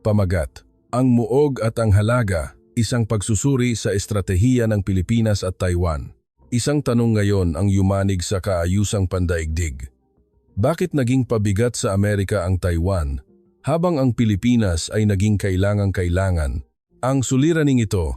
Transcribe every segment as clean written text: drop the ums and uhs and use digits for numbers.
Pamagat, ang muog at ang halaga, isang pagsusuri sa estratehiya ng Pilipinas at Taiwan. Isang tanong ngayon ang yumanig sa kaayusang pandaigdig. Bakit naging pabigat sa Amerika ang Taiwan, habang ang Pilipinas ay naging kailangang-kailangan? Ang suliraning ito,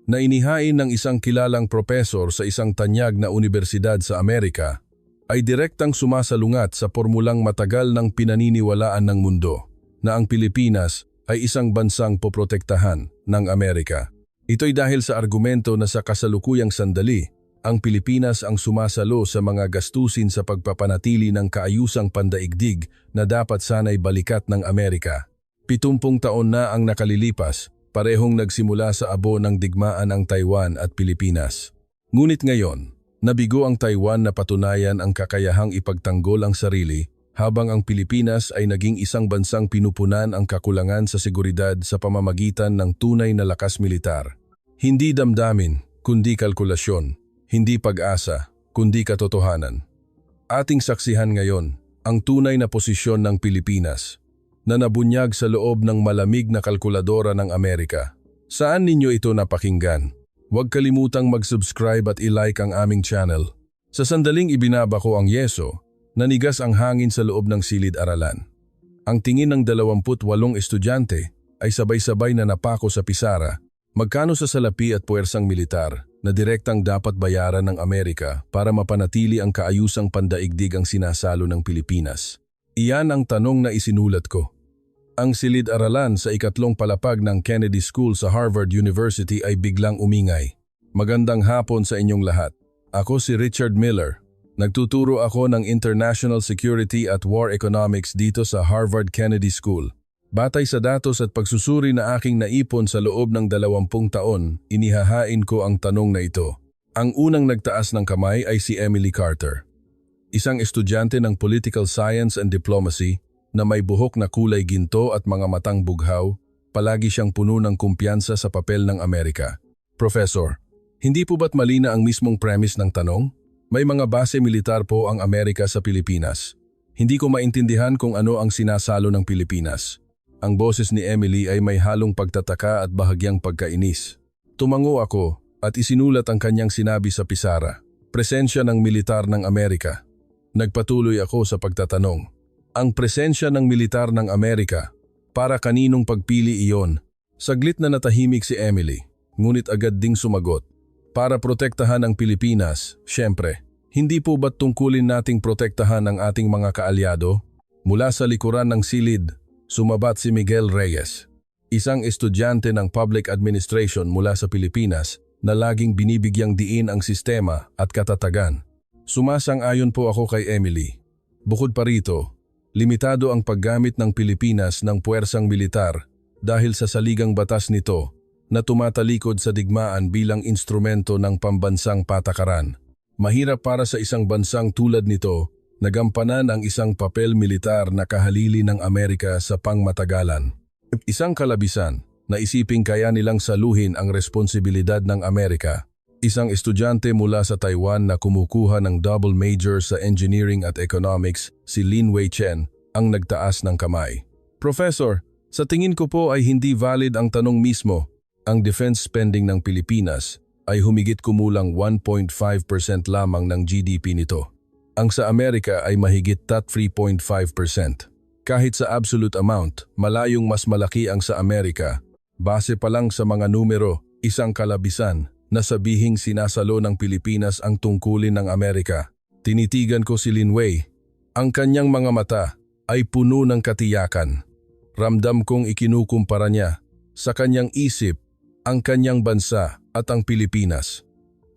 na inihain ng isang kilalang propesor sa isang tanyag na universidad sa Amerika, ay direktang sumasalungat sa pormulang matagal ng pinaniniwalaan ng mundo, na ang Pilipinas ay isang bansang poprotektahan ng Amerika. Ito'y dahil sa argumento na sa kasalukuyang sandali, ang Pilipinas ang sumasalo sa mga gastusin sa pagpapanatili ng kaayusang pandaigdig na dapat sana'y balikat ng Amerika. 70 taon na ang nakalilipas, parehong nagsimula sa abo ng digmaan ang Taiwan at Pilipinas. Ngunit ngayon, nabigo ang Taiwan na patunayan ang kakayahang ipagtanggol ang sarili, habang ang Pilipinas ay naging isang bansang pinupunan ang kakulangan sa seguridad sa pamamagitan ng tunay na lakas militar. Hindi damdamin, kundi kalkulasyon. Hindi pag-asa, kundi katotohanan. Ating saksihan ngayon ang tunay na posisyon ng Pilipinas na nabunyag sa loob ng malamig na kalkuladora ng Amerika. Saan ninyo ito napakinggan? Huwag kalimutang mag-subscribe at i-like ang aming channel. Sa sandaling ibinaba ko ang yeso, nanigas ang hangin sa loob ng silid-aralan. Ang tingin ng 28 estudyante ay sabay-sabay na napako sa pisara, magkano sa salapi at puwersang militar na direktang dapat bayaran ng Amerika para mapanatili ang kaayusang pandaigdig ang sinasalo ng Pilipinas. Iyan ang tanong na isinulat ko. Ang silid-aralan sa ikatlong palapag ng Kennedy School sa Harvard University ay biglang umingay. Magandang hapon sa inyong lahat. Ako si Richard Miller. Nagtuturo ako ng International Security at War Economics dito sa Harvard Kennedy School. Batay sa datos at pagsusuri na aking naipon sa loob ng 20 taon, inihahain ko ang tanong na ito. Ang unang nagtaas ng kamay ay si Emily Carter. Isang estudyante ng Political Science and Diplomacy na may buhok na kulay ginto at mga matang bughaw, palagi siyang puno ng kumpiyansa sa papel ng Amerika. Professor, hindi po ba't mali na ang mismong premise ng tanong? May mga base militar po ang Amerika sa Pilipinas. Hindi ko maintindihan kung ano ang sinasalo ng Pilipinas. Ang boses ni Emily ay may halong pagtataka at bahagyang pagkainis. Tumango ako at isinulat ang kanyang sinabi sa pisara. Presensya ng militar ng Amerika. Nagpatuloy ako sa pagtatanong. Ang presensya ng militar ng Amerika, para kaninong pagpili iyon? Saglit na natahimik si Emily, ngunit agad ding sumagot. Para protektahan ang Pilipinas, syempre. Hindi po ba't tungkulin nating protektahan ang ating mga kaalyado? Mula sa likuran ng silid, sumabat si Miguel Reyes, isang estudyante ng Public Administration mula sa Pilipinas na laging binibigyang diin ang sistema at katatagan. Sumasang-ayon po ako kay Emily. Bukod pa rito, limitado ang paggamit ng Pilipinas ng puwersang militar dahil sa saligang batas nito na tumatalikod sa digmaan bilang instrumento ng pambansang patakaran. Mahirap para sa isang bansang tulad nito na gampanan ang isang papel militar na kahalili ng Amerika sa pangmatagalan. Isang kalabisan na isiping kaya nilang saluhin ang responsibilidad ng Amerika. Isang estudyante mula sa Taiwan na kumukuha ng double major sa engineering at economics, si Lin Wei Chen, ang nagtaas ng kamay. Professor, sa tingin ko po ay hindi valid ang tanong mismo. Ang defense spending ng Pilipinas ay humigit kumulang 1.5% lamang ng GDP nito. Ang sa Amerika ay mahigit 3.5%. Kahit sa absolute amount, malayong mas malaki ang sa Amerika. Base pa lang sa mga numero, isang kalabisan na sabihing sinasalo ng Pilipinas ang tungkulin ng Amerika. Tinitigan ko si Lin Wei. Ang kanyang mga mata ay puno ng katiyakan. Ramdam kong ikinukumpara niya sa kanyang isip ang kanyang bansa at ang Pilipinas.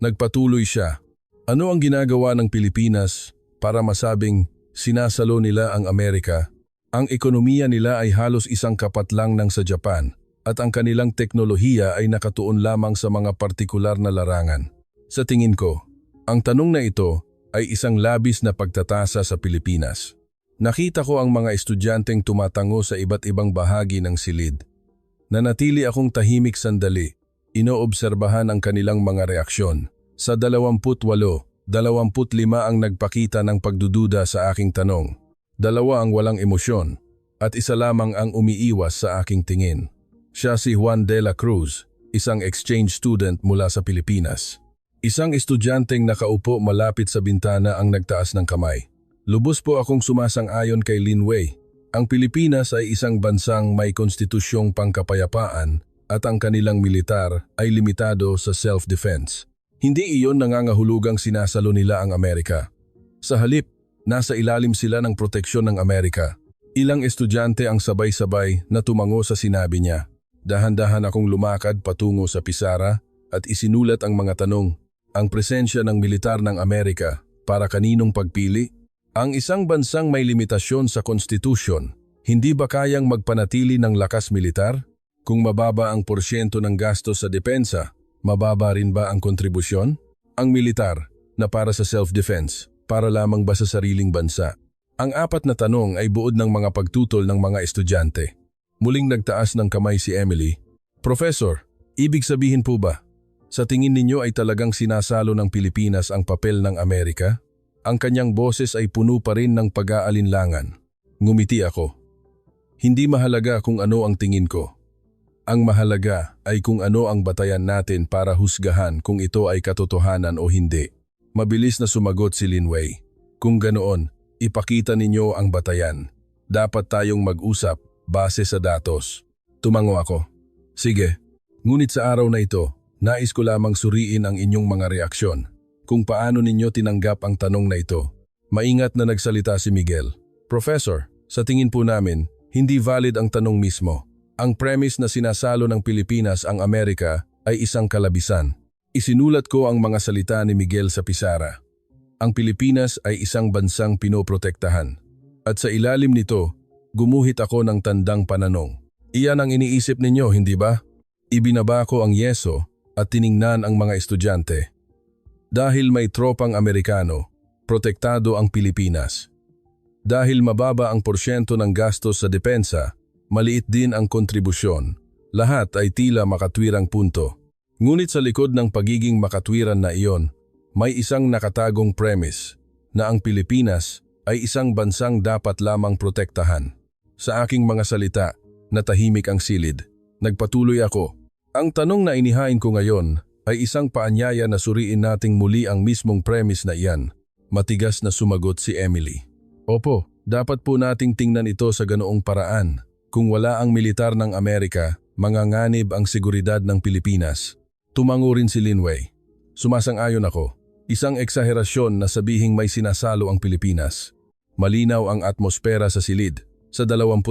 Nagpatuloy siya. Ano ang ginagawa ng Pilipinas para masabing sinasalo nila ang Amerika? Ang ekonomiya nila ay halos isang kapat lang ng sa Japan at ang kanilang teknolohiya ay nakatuon lamang sa mga partikular na larangan. Sa tingin ko, ang tanong na ito ay isang labis na pagtatasa sa Pilipinas. Nakita ko ang mga estudyanteng tumatango sa iba't ibang bahagi ng silid. Nanatili akong tahimik sandali, inoobserbahan ang kanilang mga reaksyon. Sa 28, 25 ang nagpakita ng pagdududa sa aking tanong. 2 ang walang emosyon. at isa lamang ang umiiwas sa aking tingin. Siya si Juan de la Cruz, isang exchange student mula sa Pilipinas. Isang estudyanteng nakaupo malapit sa bintana ang nagtaas ng kamay. Lubos po akong sumasang-ayon kay Lin Wei. Ang Pilipinas ay isang bansang may konstitusyong pangkapayapaan at ang kanilang militar ay limitado sa self-defense. Hindi iyon nangangahulugang sinasalo nila ang Amerika. Sa halip, nasa ilalim sila ng proteksyon ng Amerika. Ilang estudyante ang sabay-sabay na tumango sa sinabi niya. Dahan-dahan akong lumakad patungo sa pisara at isinulat ang mga tanong. Ang presensya ng militar ng Amerika para kaninong pagpili? Ang isang bansang may limitasyon sa konstitusyon, hindi ba kayang magpanatili ng lakas militar? Kung mababa ang porsyento ng gastos sa depensa, mababa rin ba ang kontribusyon? Ang militar na para sa self-defense, para lamang ba sa sariling bansa? Ang apat na tanong ay buod ng mga pagtutol ng mga estudyante. Muling nagtaas ng kamay si Emily. Professor, ibig sabihin po ba, sa tingin ninyo ay talagang sinasalo ng Pilipinas ang papel ng Amerika? Ang kanyang boses ay puno pa rin ng pag-aalinlangan. Ngumiti ako. Hindi mahalaga kung ano ang tingin ko. Ang mahalaga ay kung ano ang batayan natin para husgahan kung ito ay katotohanan o hindi. Mabilis na sumagot si Lin Wei. Kung ganoon, ipakita ninyo ang batayan. Dapat tayong mag-usap base sa datos. Tumango ako. Sige, ngunit sa araw na ito, nais ko lamang suriin ang inyong mga reaksyon. Kung paano ninyo tinanggap ang tanong na ito. Maingat na nagsalita si Miguel. Professor, sa tingin po namin, hindi valid ang tanong mismo. Ang premise na sinasalo ng Pilipinas ang Amerika ay isang kalabisan. Isinulat ko ang mga salita ni Miguel sa pisara. Ang Pilipinas ay isang bansang pinoprotektahan. At sa ilalim nito, gumuhit ako ng tandang pananong. Iyan ang iniisip ninyo, hindi ba? Ibinaba ko ang yeso at tiningnan ang mga estudyante. Dahil may tropang Amerikano, protektado ang Pilipinas. Dahil mababa ang porsyento ng gastos sa depensa, maliit din ang kontribusyon. Lahat ay tila makatwirang punto. Ngunit sa likod ng pagiging makatwiran na iyon, may isang nakatagong premise na ang Pilipinas ay isang bansang dapat lamang protektahan. Sa aking mga salita, natahimik ang silid. Nagpatuloy ako. Ang tanong na inihain ko ngayon ay isang paanyaya na suriin nating muli ang mismong premise na iyan. Matigas na sumagot si Emily. Opo, dapat po nating tingnan ito sa ganoong paraan. Kung wala ang militar ng Amerika, manganganib ang seguridad ng Pilipinas. Tumango rin si Lin Wei. Sumasang-ayon ako. Isang eksaherasyon na sabihing may sinasalo ang Pilipinas. Malinaw ang atmosfera sa silid. Sa 28,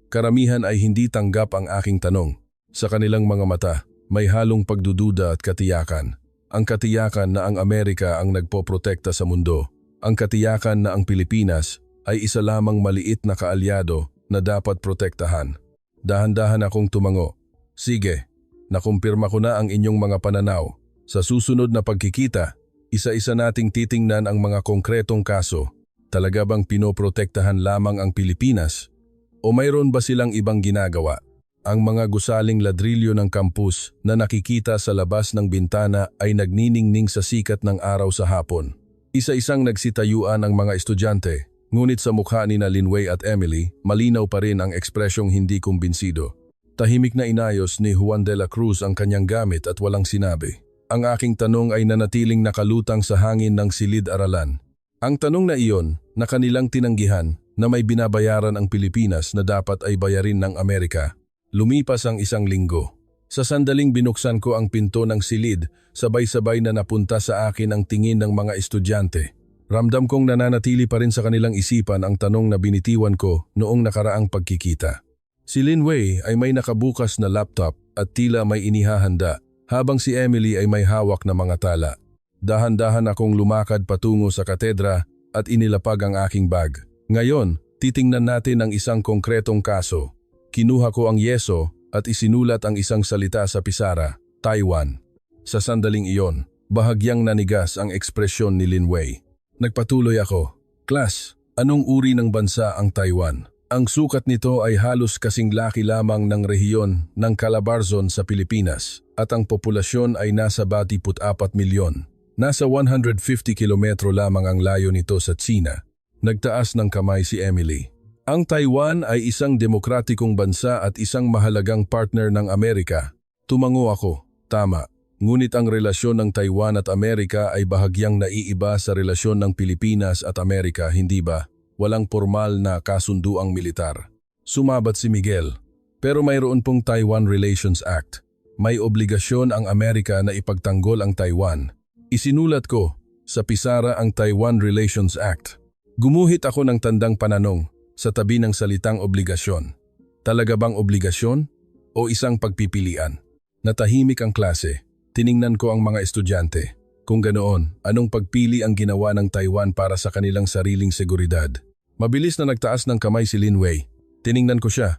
karamihan ay hindi tanggap ang aking tanong. Sa kanilang mga mata, may halong pagdududa at katiyakan. Ang katiyakan na ang Amerika ang nagpoprotekta sa mundo. Ang katiyakan na ang Pilipinas ay isa lamang maliit na kaalyado na dapat protektahan. Dahan-dahan akong tumango. Sige, nakumpirma ko na ang inyong mga pananaw. Sa susunod na pagkikita, isa-isa nating titingnan ang mga konkretong kaso. Talaga bang pinoprotektahan lamang ang Pilipinas? O mayroon ba silang ibang ginagawa? Ang mga gusaling ladrilyo ng kampus na nakikita sa labas ng bintana ay nagniningning sa sikat ng araw sa hapon. Isa-isang nagsitayuan ang mga estudyante, ngunit sa mukha ni Lin Wei at Emily, malinaw pa rin ang ekspresyong hindi kumbinsido. Tahimik na inayos ni Juan de la Cruz ang kanyang gamit at walang sinabi. Ang aking tanong ay nanatiling nakalutang sa hangin ng silid-aralan. Ang tanong na iyon na kanilang tinanggihan na may binabayaran ang Pilipinas na dapat ay bayarin ng Amerika. Lumipas ang isang linggo. Sa sandaling binuksan ko ang pinto ng silid, sabay-sabay na napunta sa akin ang tingin ng mga estudyante. Ramdam kong nananatili pa rin sa kanilang isipan ang tanong na binitiwan ko noong nakaraang pagkikita. Si Lin Wei ay may nakabukas na laptop at tila may inihahanda, habang si Emily ay may hawak na mga tala. Dahan-dahan akong lumakad patungo sa katedra at inilapag ang aking bag. Ngayon, titingnan natin ang isang konkretong kaso. Kinuha ko ang yeso at isinulat ang isang salita sa pisara, Taiwan. Sa sandaling iyon, bahagyang nanigas ang ekspresyon ni Lin Wei. Nagpatuloy ako. Class, anong uri ng bansa ang Taiwan? Ang sukat nito ay halos kasing laki lamang ng rehiyon ng Calabarzon sa Pilipinas at ang populasyon ay nasa 24 milyon. Nasa 150 kilometro lamang ang layo nito sa Tsina. Nagtaas ng kamay si Emily. Ang Taiwan ay isang demokratikong bansa at isang mahalagang partner ng Amerika. Tumango ako, tama. Ngunit ang relasyon ng Taiwan at Amerika ay bahagyang naiiba sa relasyon ng Pilipinas at Amerika, hindi ba? Walang formal na kasunduang militar. Sumabat si Miguel. Pero mayroon pong Taiwan Relations Act. May obligasyon ang Amerika na ipagtanggol ang Taiwan. Isinulat ko sa pisara ang Taiwan Relations Act. Gumuhit ako ng tandang pananong sa tabi ng salitang obligasyon. Talaga bang obligasyon o isang pagpipilian? Natahimik ang klase. Tiningnan ko ang mga estudyante. Kung ganoon, anong pagpili ang ginawa ng Taiwan para sa kanilang sariling seguridad? Mabilis na nagtaas ng kamay si Lin Wei. Tiningnan ko siya.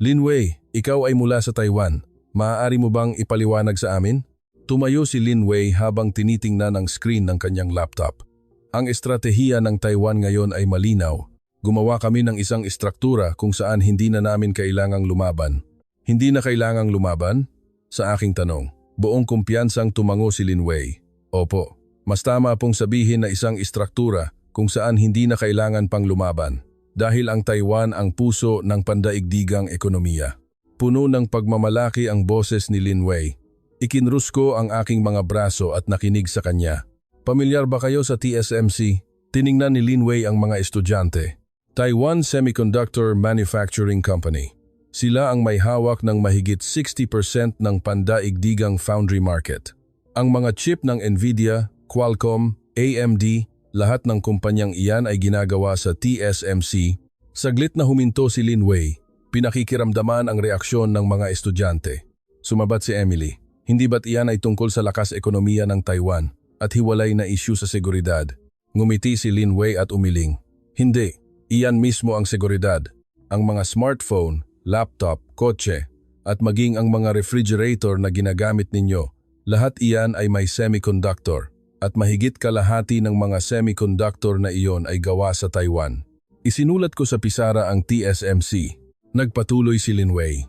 Lin Wei, ikaw ay mula sa Taiwan. Maaari mo bang ipaliwanag sa amin? Tumayo si Lin Wei habang tinitingnan ang screen ng kanyang laptop. Ang estratehiya ng Taiwan ngayon ay malinaw. Gumawa kami ng isang istruktura kung saan hindi na namin kailangang lumaban. Hindi na kailangang lumaban? Sa aking tanong. Buong kumpiyansang tumango si Lin Wei. Opo, mas tama pong sabihin na isang istruktura kung saan hindi na kailangan pang lumaban. Dahil ang Taiwan ang puso ng pandaigdigang ekonomiya. Puno ng pagmamalaki ang boses ni Lin Wei. Ikinrus ko ang aking mga braso at nakinig sa kanya. Pamilyar ba kayo sa TSMC? Tiningnan ni Lin Wei ang mga estudyante. Taiwan Semiconductor Manufacturing Company. Sila ang may hawak ng mahigit 60% ng pandaigdigang foundry market. Ang mga chip ng Nvidia, Qualcomm, AMD, lahat ng kumpanyang iyan ay ginagawa sa TSMC. Saglit na huminto si Lin Wei. Pinakikiramdaman ang reaksyon ng mga estudyante. Sumabat si Emily. Hindi ba't iyan ay tungkol sa lakas ekonomiya ng Taiwan at hiwalay na isyu sa seguridad? Ngumiti si Lin Wei at umiling. Hindi, iyan mismo ang seguridad. Ang mga smartphone, laptop, kotse, at maging ang mga refrigerator na ginagamit ninyo, lahat iyan ay may semiconductor at mahigit kalahati ng mga semiconductor na iyon ay gawa sa Taiwan. Isinulat ko sa pisara ang TSMC. Nagpatuloy si Lin Wei.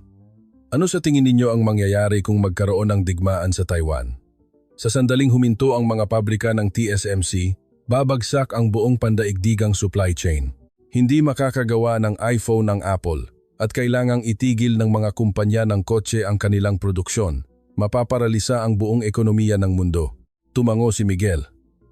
Ano sa tingin ninyo ang mangyayari kung magkaroon ng digmaan sa Taiwan? Sa sandaling huminto ang mga pabrika ng TSMC, babagsak ang buong pandaigdigang supply chain. Hindi makakagawa ng iPhone ng Apple at kailangang itigil ng mga kumpanya ng kotse ang kanilang produksyon. Mapaparalisa ang buong ekonomiya ng mundo. Tumango si Miguel.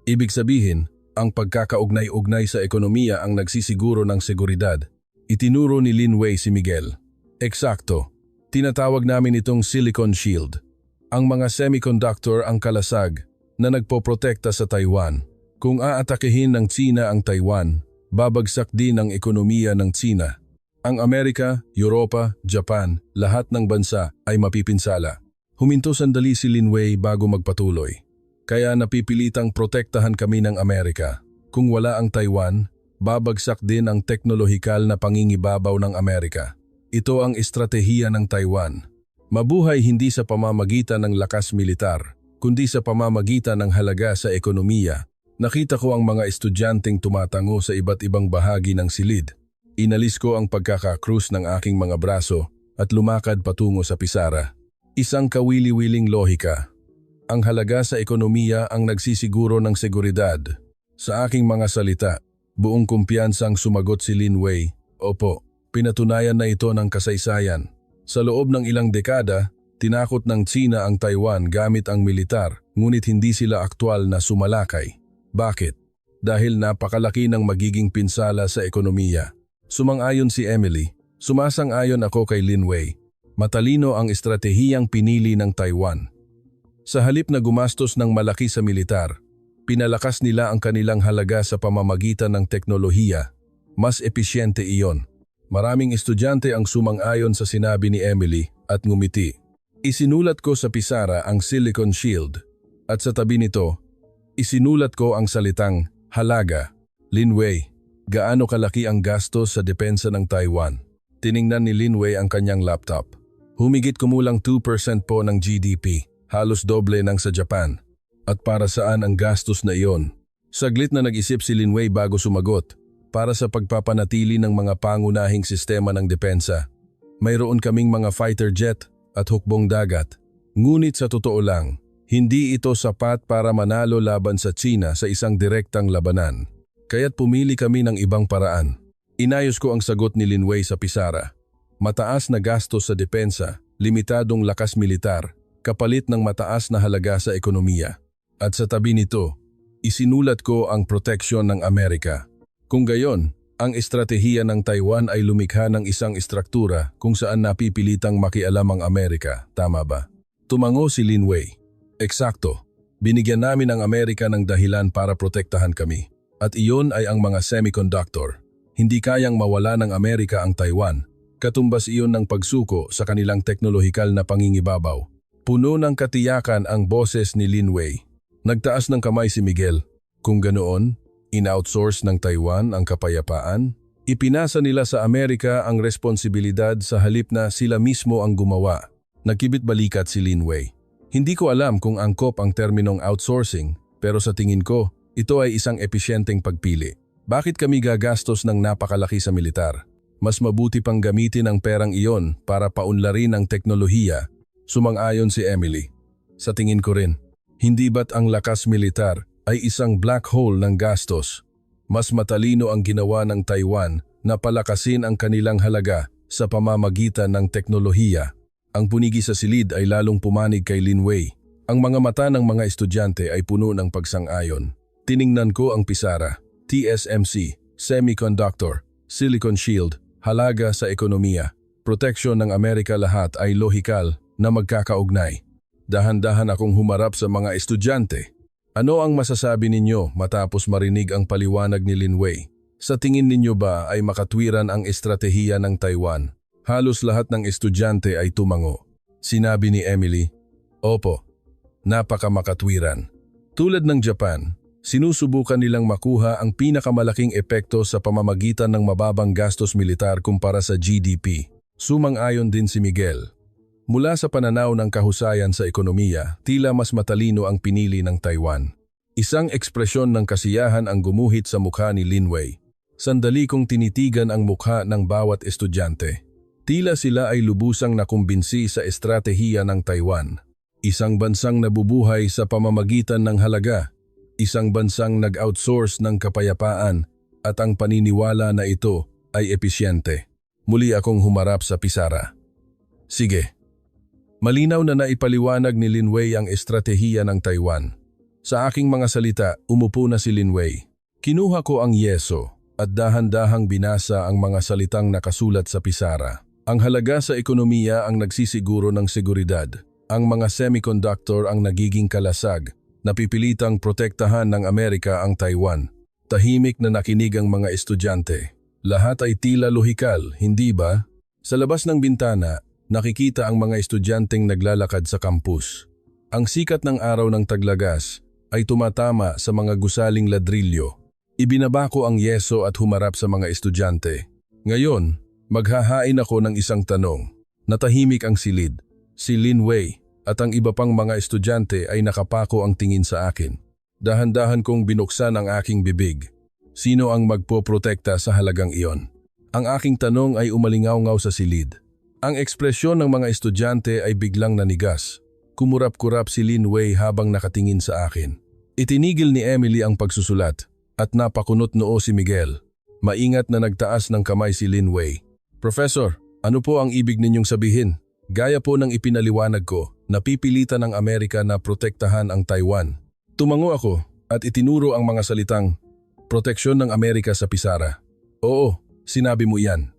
Ibig sabihin, ang pagkakaugnay-ugnay sa ekonomiya ang nagsisiguro ng seguridad. Itinuro ni Lin Wei si Miguel. Eksakto. Tinatawag namin itong Silicon Shield. Ang mga semiconductor ang kalasag na nagpoprotekta sa Taiwan. Kung aatakihin ng Tsina ang Taiwan, babagsak din ang ekonomiya ng Tsina. Ang Amerika, Europa, Japan, lahat ng bansa ay mapipinsala. Huminto sandali si Lin Wei bago magpatuloy. Kaya napipilitang protektahan kami ng Amerika. Kung wala ang Taiwan, babagsak din ang teknolohikal na pangingibabaw ng Amerika. Ito ang estratehiya ng Taiwan. Mabuhay hindi sa pamamagitan ng lakas militar, kundi sa pamamagitan ng halaga sa ekonomiya. Nakita ko ang mga estudyanteng tumatango sa iba't ibang bahagi ng silid. Inalis ko ang pagkakakrus ng aking mga braso at lumakad patungo sa pisara. Isang kawili-wiling lohika. Ang halaga sa ekonomiya ang nagsisiguro ng seguridad. Sa aking mga salita, buong kumpiyansang sumagot si Lin Wei. Opo, pinatunayan na ito ng kasaysayan. Sa loob ng ilang dekada, tinakot ng Tsina ang Taiwan gamit ang militar, ngunit hindi sila aktwal na sumalakay. Bakit? Dahil napakalaki ng magiging pinsala sa ekonomiya. Sumang-ayon si Emily. Sumasang-ayon ako kay Lin Wei. Matalino ang estratehiyang pinili ng Taiwan. Sa halip na gumastos ng malaki sa militar, pinalakas nila ang kanilang halaga sa pamamagitan ng teknolohiya. Mas episyente iyon. Maraming estudyante ang sumang-ayon sa sinabi ni Emily at ngumiti. Isinulat ko sa pisara ang Silicon Shield at sa tabi nito, isinulat ko ang salitang halaga. Lin Wei, gaano kalaki ang gastos sa depensa ng Taiwan? Tiningnan ni Lin Wei ang kanyang laptop. Humigit kumulang 2% po ng GDP, halos doble ng sa Japan. At para saan ang gastos na iyon? Saglit na nag-isip si Lin Wei bago sumagot. Para sa pagpapanatili ng mga pangunahing sistema ng depensa. Mayroon kaming mga fighter jet at hukbong dagat. Ngunit sa totoo lang, hindi ito sapat para manalo laban sa Tsina sa isang direktang labanan. Kaya't pumili kami ng ibang paraan. Inayos ko ang sagot ni Linway sa pisara. Mataas na gastos sa depensa, limitadong lakas militar, kapalit ng mataas na halaga sa ekonomiya. At sa tabi nito, isinulat ko ang proteksyon ng Amerika. Kung gayon, ang estratehiya ng Taiwan ay lumikha ng isang istruktura kung saan napipilitang makialam ang Amerika, tama ba? Tumango si Linway. Eksakto. Binigyan namin ang Amerika ng dahilan para protektahan kami. At iyon ay ang mga semiconductor. Hindi kayang mawala ng Amerika ang Taiwan. Katumbas iyon ng pagsuko sa kanilang teknolohikal na pangingibabaw. Puno ng katiyakan ang boses ni Linway. Nagtaas ng kamay si Miguel. Kung ganoon, in-outsource ng Taiwan ang kapayapaan, ipinasa nila sa Amerika ang responsibilidad sa halip na sila mismo ang gumawa. Nagkibit balikat si Linway. Hindi ko alam kung angkop ang terminong outsourcing, pero sa tingin ko, ito ay isang episyenteng pagpili. Bakit kami gagastos ng napakalaki sa militar? Mas mabuti pang gamitin ang perang iyon para paunlarin ang teknolohiya, sumang-ayon si Emily. Sa tingin ko rin, hindi ba't ang lakas militar ay isang black hole ng gastos? Mas matalino ang ginawa ng Taiwan na palakasin ang kanilang halaga sa pamamagitan ng teknolohiya. Ang punigi sa silid ay lalong pumanig kay Linway. Ang mga mata ng mga estudyante ay puno ng pagsang-ayon. Tiningnan ko ang pisara, TSMC, Semiconductor, Silicon Shield, halaga sa ekonomiya, proteksyon ng Amerika, lahat ay lohikal na magkakaugnay. Dahan-dahan akong humarap sa mga estudyante. Ano ang masasabi ninyo matapos marinig ang paliwanag ni Linway? Sa tingin ninyo ba ay makatwiran ang estratehiya ng Taiwan? Halos lahat ng estudyante ay tumango. Sinabi ni Emily, "Opo, napakamakatwiran." Tulad ng Japan, sinusubukan nilang makuha ang pinakamalaking epekto sa pamamagitan ng mababang gastos militar kumpara sa GDP. Sumang-ayon din si Miguel. Mula sa pananaw ng kahusayan sa ekonomiya, tila mas matalino ang pinili ng Taiwan. Isang ekspresyon ng kasiyahan ang gumuhit sa mukha ni Linway. Sandali kong tinitigan ang mukha ng bawat estudyante. Tila sila ay lubusang nakumbinsi sa estratehiya ng Taiwan. Isang bansang nabubuhay sa pamamagitan ng halaga. Isang bansang nag-outsource ng kapayapaan at ang paniniwala na ito ay episyente. Muli akong humarap sa pisara. Sige. Malinaw na naipaliwanag ni Linway ang estratehiya ng Taiwan. Sa aking mga salita, umupo na si Linway. Kinuha ko ang yeso at dahan-dahang binasa ang mga salitang nakasulat sa pisara. Ang halaga sa ekonomiya ang nagsisiguro ng seguridad. Ang mga semiconductor ang nagiging kalasag. Napipilitang protektahan ng Amerika ang Taiwan. Tahimik na nakinig ang mga estudyante. Lahat ay tila lohikal, hindi ba? Sa labas ng bintana, nakikita ang mga estudyanteng naglalakad sa kampus. Ang sikat ng araw ng taglagas ay tumatama sa mga gusaling ladrilyo. Ibinaba ko ang yeso at humarap sa mga estudyante. Ngayon, maghahain ako ng isang tanong. Natahimik ang silid. Si Linway at ang iba pang mga estudyante ay nakapako ang tingin sa akin. Dahan-dahan kong binuksan ang aking bibig. Sino ang magpoprotekta sa halagang iyon? Ang aking tanong ay umalingaw-ngaw sa silid. Ang ekspresyon ng mga estudyante ay biglang nanigas. Kumurap-kurap si Linway habang nakatingin sa akin. Itinigil ni Emily ang pagsusulat at napakunot noo si Miguel. Maingat na nagtaas ng kamay si Linway. "Professor, ano po ang ibig ninyong sabihin?" Gaya po ng ipinaliwanag ko, napipilitan ng Amerika na protektahan ang Taiwan. Tumango ako at itinuro ang mga salitang proteksyon ng Amerika sa pisara. "Oo, sinabi mo iyan.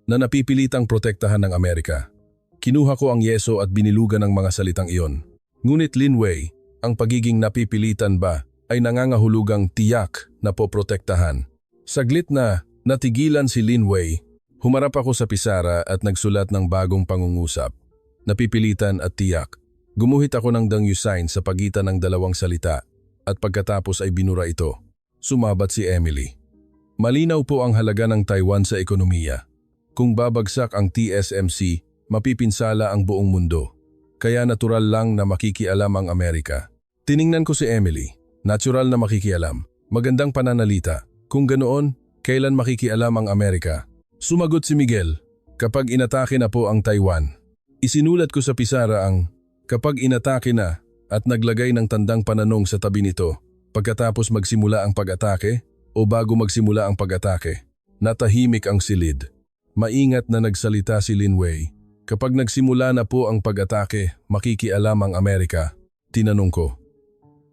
Na napipilitang protektahan ng Amerika." Kinuha ko ang yeso at binilugan ang mga salitang iyon. Ngunit Linway, ang pagiging napipilitan ba ay nangangahulugang tiyak na poprotektahan? Saglit na natigilan si Linway, humarap ako sa pisara at nagsulat ng bagong pangungusap. Napipilitan at tiyak. Gumuhit ako ng dangyusain sa pagitan ng dalawang salita at pagkatapos ay binura ito. Sumabat si Emily. Malinaw po ang halaga ng Taiwan sa ekonomiya. Kung babagsak ang TSMC, mapipinsala ang buong mundo. Kaya natural lang na makikialam ang Amerika. Tiningnan ko si Emily. Natural na makikialam. Magandang pananalita. Kung ganoon, kailan makikialam ang Amerika? Sumagot si Miguel. Kapag inatake na po ang Taiwan. Isinulat ko sa pisara ang kapag inatake na at naglagay ng tandang pananong sa tabi nito. Pagkatapos magsimula ang pag-atake o bago magsimula ang pag-atake. Natahimik ang silid. Maingat na nagsalita si Lin Wei. Kapag nagsimula na po ang pag-atake, makikialam ang Amerika? Tinanong ko.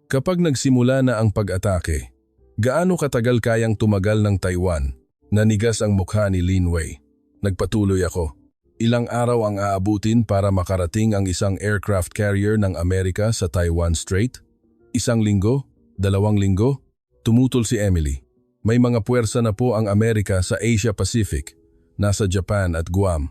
Kapag nagsimula na ang pag-atake, gaano katagal kayang tumagal ng Taiwan? Nanigas ang mukha ni Lin Wei. Nagpatuloy ako. Ilang araw ang aabutin para makarating ang isang aircraft carrier ng Amerika sa Taiwan Strait? 1 linggo? 2 linggo? Tumutol si Emily. May mga puwersa na po ang Amerika sa Asia Pacific, nasa Japan at Guam.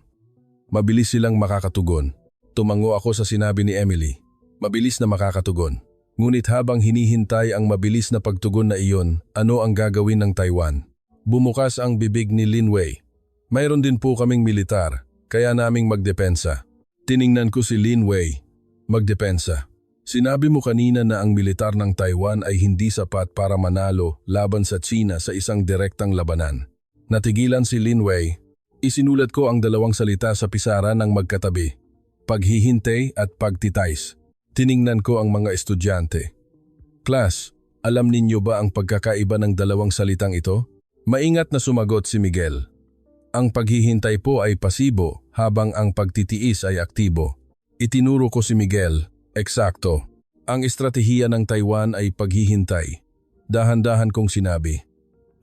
Mabilis silang makakatugon. Tumango ako sa sinabi ni Emily. Mabilis na makakatugon. Ngunit habang hinihintay ang mabilis na pagtugon na iyon, ano ang gagawin ng Taiwan? Bumukas ang bibig ni Lin Wei. Mayroon din po kaming militar, kaya naming magdepensa. Tiningnan ko si Lin Wei. Magdepensa. Sinabi mo kanina na ang militar ng Taiwan ay hindi sapat para manalo laban sa China sa isang direktang labanan. Natigilan si Lin Wei. Isinulat ko ang 2 salita sa pisara ng magkatabi. Paghihintay at pagtitais. Tiningnan ko ang mga estudyante. Class, alam ninyo ba ang pagkakaiba ng 2 salitang ito? Maingat na sumagot si Miguel. Ang paghihintay po ay pasibo habang ang pagtitiis ay aktibo. Itinuro ko si Miguel. Eksakto. Ang estratehiya ng Taiwan ay paghihintay. Dahan-dahan kong sinabi.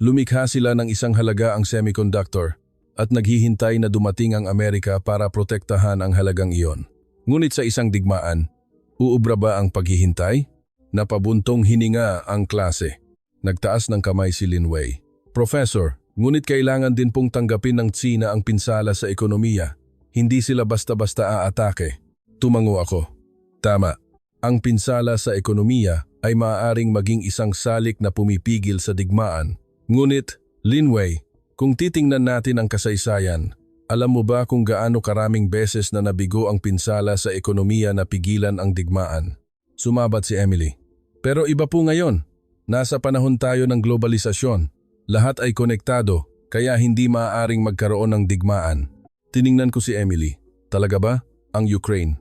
Lumikha sila ng isang halaga ang semiconductor at naghihintay na dumating ang Amerika para protektahan ang halagang iyon. Ngunit sa isang digmaan, uubra ba ang paghihintay? Napabuntong hininga ang klase. Nagtaas ng kamay si Lin Wei. Professor, ngunit kailangan din pong tanggapin ng China ang pinsala sa ekonomiya. Hindi sila basta-basta aatake. Tumango ako. Tama. Ang pinsala sa ekonomiya ay maaaring maging isang salik na pumipigil sa digmaan. Ngunit, Lin Wei, kung titingnan natin ang kasaysayan, alam mo ba kung gaano karaming beses na nabigo ang pinsala sa ekonomiya na pigilan ang digmaan? Sumabat si Emily. Pero iba po ngayon. Nasa panahon tayo ng globalisasyon. Lahat ay konektado, kaya hindi maaaring magkaroon ng digmaan. Tiningnan ko si Emily. Talaga ba? Ang Ukraine.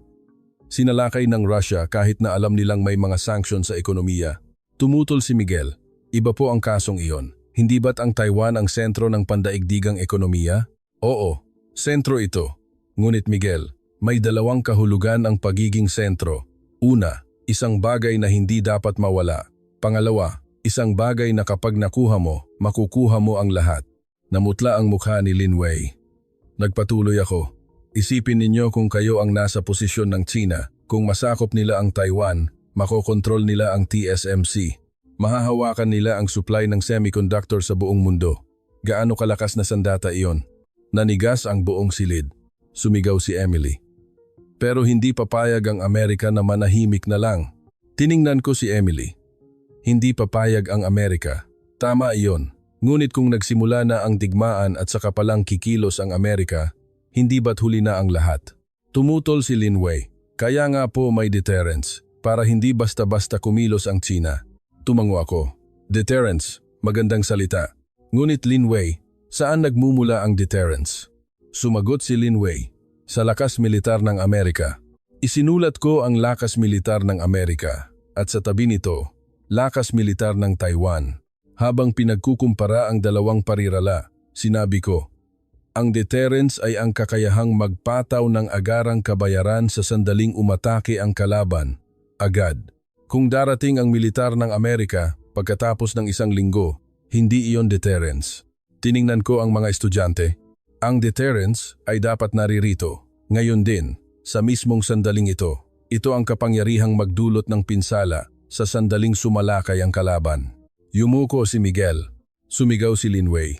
Sinalakay ng Russia kahit na alam nilang may mga sanksyon sa ekonomiya. Tumutol si Miguel. Iba po ang kasong iyon. Hindi ba't ang Taiwan ang sentro ng pandaigdigang ekonomiya? Oo, sentro ito. Ngunit Miguel, may 2 kahulugan ang pagiging sentro. Una, isang bagay na hindi dapat mawala. Pangalawa, isang bagay na kapag nakuha mo, makukuha mo ang lahat. Namutla ang mukha ni Lin Wei. Nagpatuloy ako. Isipin ninyo kung kayo ang nasa posisyon ng China, kung masakop nila ang Taiwan, makokontrol nila ang TSMC. Mahahawakan nila ang supply ng semiconductor sa buong mundo. Gaano kalakas na sandata iyon? Nanigas ang buong silid. Sumigaw si Emily. Pero hindi papayag ang Amerika na manahimik na lang. Tiningnan ko si Emily. Hindi papayag ang Amerika. Tama iyon. Ngunit kung nagsimula na ang digmaan at saka palang kikilos ang Amerika, hindi ba't huli na ang lahat? Tumutol si Lin Wei. Kaya nga po may deterrence, para hindi basta-basta kumilos ang China. Tumango ako. Deterrence, magandang salita. Ngunit Lin Wei, saan nagmumula ang deterrence? Sumagot si Lin Wei. Sa lakas militar ng Amerika. Isinulat ko ang lakas militar ng Amerika at sa tabi nito, lakas militar ng Taiwan. Habang pinagkukumpara ang 2 parirala, sinabi ko, ang deterrence ay ang kakayahang magpataw ng agarang kabayaran sa sandaling umatake ang kalaban, agad. Kung darating ang militar ng Amerika pagkatapos ng 1 linggo, hindi iyon deterrence. Tiningnan ko ang mga estudyante. Ang deterrence ay dapat naririto. Ngayon din, sa mismong sandaling ito, ito ang kapangyarihang magdulot ng pinsala sa sandaling sumalakay ang kalaban. Yumuko si Miguel. Sumigaw si Lin Wei.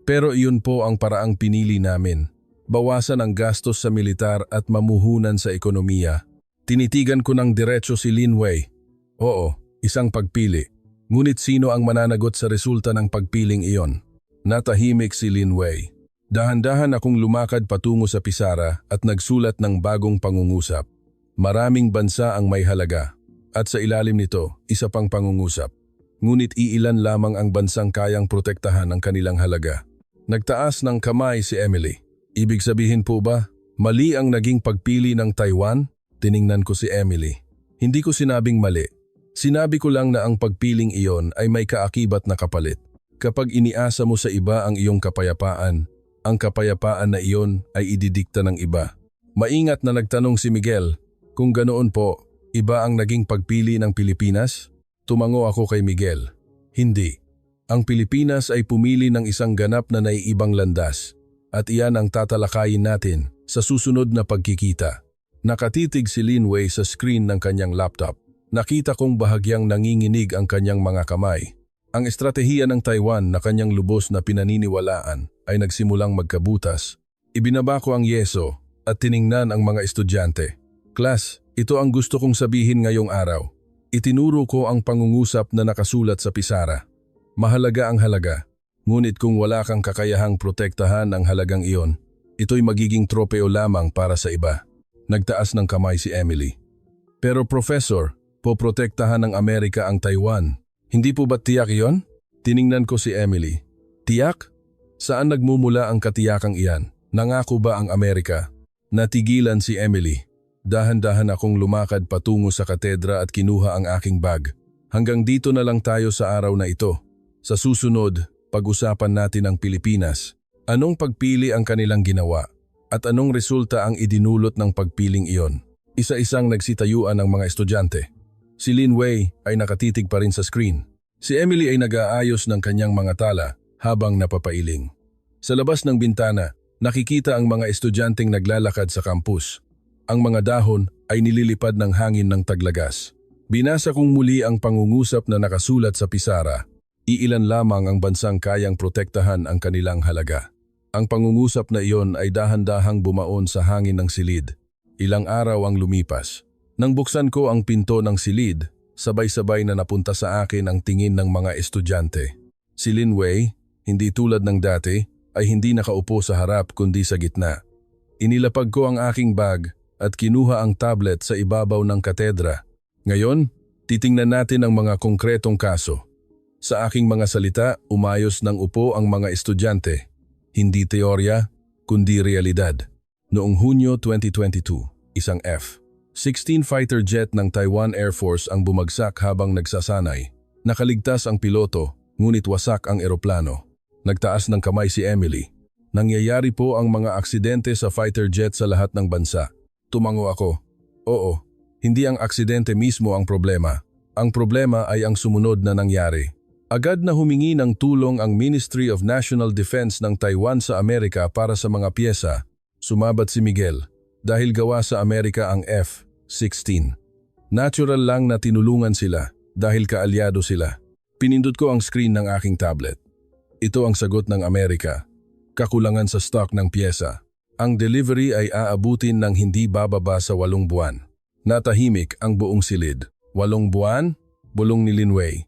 Pero iyon po ang paraang pinili namin. Bawasan ang gastos sa militar at mamuhunan sa ekonomiya. Tinitigan ko ng diretso si Lin Wei. Oo, isang pagpili. Ngunit sino ang mananagot sa resulta ng pagpiling iyon? Natahimik si Lin Wei. Dahan-dahan akong lumakad patungo sa pisara at nagsulat ng bagong pangungusap. Maraming bansa ang may halaga. At sa ilalim nito, isa pang pangungusap. Ngunit iilan lamang ang bansang kayang protektahan ang kanilang halaga. Nagtaas ng kamay si Emily. Ibig sabihin po ba, mali ang naging pagpili ng Taiwan? Tiningnan ko si Emily. Hindi ko sinabing mali. Sinabi ko lang na ang pagpiling iyon ay may kaakibat na kapalit. Kapag iniasa mo sa iba ang iyong kapayapaan, ang kapayapaan na iyon ay ididikta ng iba. Maingat na nagtanong si Miguel, kung ganoon po, iba ang naging pagpili ng Pilipinas? Tumango ako kay Miguel. Hindi. Ang Pilipinas ay pumili ng isang ganap na naiibang landas at iyan ang tatalakayin natin sa susunod na pagkikita. Nakatitig si Linway sa screen ng kanyang laptop. Nakita kong bahagyang nanginginig ang kanyang mga kamay. Ang estratehiya ng Taiwan na kanyang lubos na pinaniniwalaan ay nagsimulang magkabutas. Ibinaba ko ang yeso at tiningnan ang mga estudyante. Class, ito ang gusto kong sabihin ngayong araw. Itinuro ko ang pangungusap na nakasulat sa pisara. Mahalaga ang halaga, ngunit kung wala kang kakayahang protektahan ang halagang iyon, ito'y magiging tropeo lamang para sa iba. Nagtaas ng kamay si Emily. Pero Professor, poprotektahan ng Amerika ang Taiwan. Hindi po ba tiyak iyon? Tiningnan ko si Emily. Tiyak? Saan nagmumula ang katiyakang iyan? Nangako ba ang Amerika? Natigilan si Emily. Dahan-dahan akong lumakad patungo sa katedra at kinuha ang aking bag. Hanggang dito na lang tayo sa araw na ito. Sa susunod, pag-usapan natin ang Pilipinas. Anong pagpili ang kanilang ginawa? At anong resulta ang idinulot ng pagpiling iyon? Isa-isang nagsitayuan ang mga estudyante. Si Linway ay nakatitig pa rin sa screen. Si Emily ay nag-aayos ng kanyang mga tala habang napapailing. Sa labas ng bintana, nakikita ang mga estudyanteng naglalakad sa campus. Ang mga dahon ay nililipad ng hangin ng taglagas. Binasa kong muli ang pangungusap na nakasulat sa pisara. Iilan lamang ang bansang kayang protektahan ang kanilang halaga. Ang pangungusap na iyon ay dahan-dahang bumaon sa hangin ng silid. Ilang araw ang lumipas. Nang buksan ko ang pinto ng silid, sabay-sabay na napunta sa akin ang tingin ng mga estudyante. Si Linway, hindi tulad ng dati, ay hindi nakaupo sa harap kundi sa gitna. Inilapag ko ang aking bag at kinuha ang tablet sa ibabaw ng katedra. Ngayon, titingnan natin ang mga konkretong kaso. Sa aking mga salita, umayos ng upo ang mga estudyante. Hindi teorya, kundi realidad. Noong Hunyo 2022, isang F-16 fighter jet ng Taiwan Air Force ang bumagsak habang nagsasanay. Nakaligtas ang piloto, ngunit wasak ang eroplano. Nagtaas ng kamay si Emily. Nangyayari po ang mga aksidente sa fighter jet sa lahat ng bansa. Tumango ako. Oo, hindi ang aksidente mismo ang problema. Ang problema ay ang sumunod na nangyari. Agad na humingi ng tulong ang Ministry of National Defense ng Taiwan sa Amerika para sa mga piyesa. Sumabat si Miguel dahil gawa sa Amerika ang F-16. Natural lang na tinulungan sila dahil kaalyado sila. Pinindot ko ang screen ng aking tablet. Ito ang sagot ng Amerika. Kakulangan sa stock ng piyesa. Ang delivery ay aabutin ng hindi bababa sa 8 buwan. Natahimik ang buong silid. 8 buwan? Bulong ni Linway.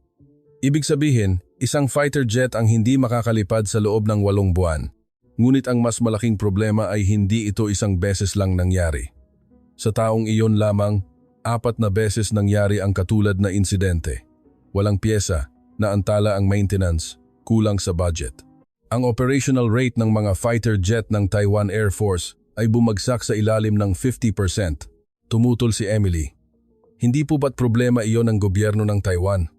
Ibig sabihin, isang fighter jet ang hindi makakalipad sa loob ng 8 buwan. Ngunit ang mas malaking problema ay hindi ito isang beses lang nangyari. Sa taong iyon lamang, 4 na beses nangyari ang katulad na insidente. Walang piyesa, naantala ang maintenance, kulang sa budget. Ang operational rate ng mga fighter jet ng Taiwan Air Force ay bumagsak sa ilalim ng 50%. Tumutol si Emily. Hindi po ba't problema iyon ng gobyerno ng Taiwan?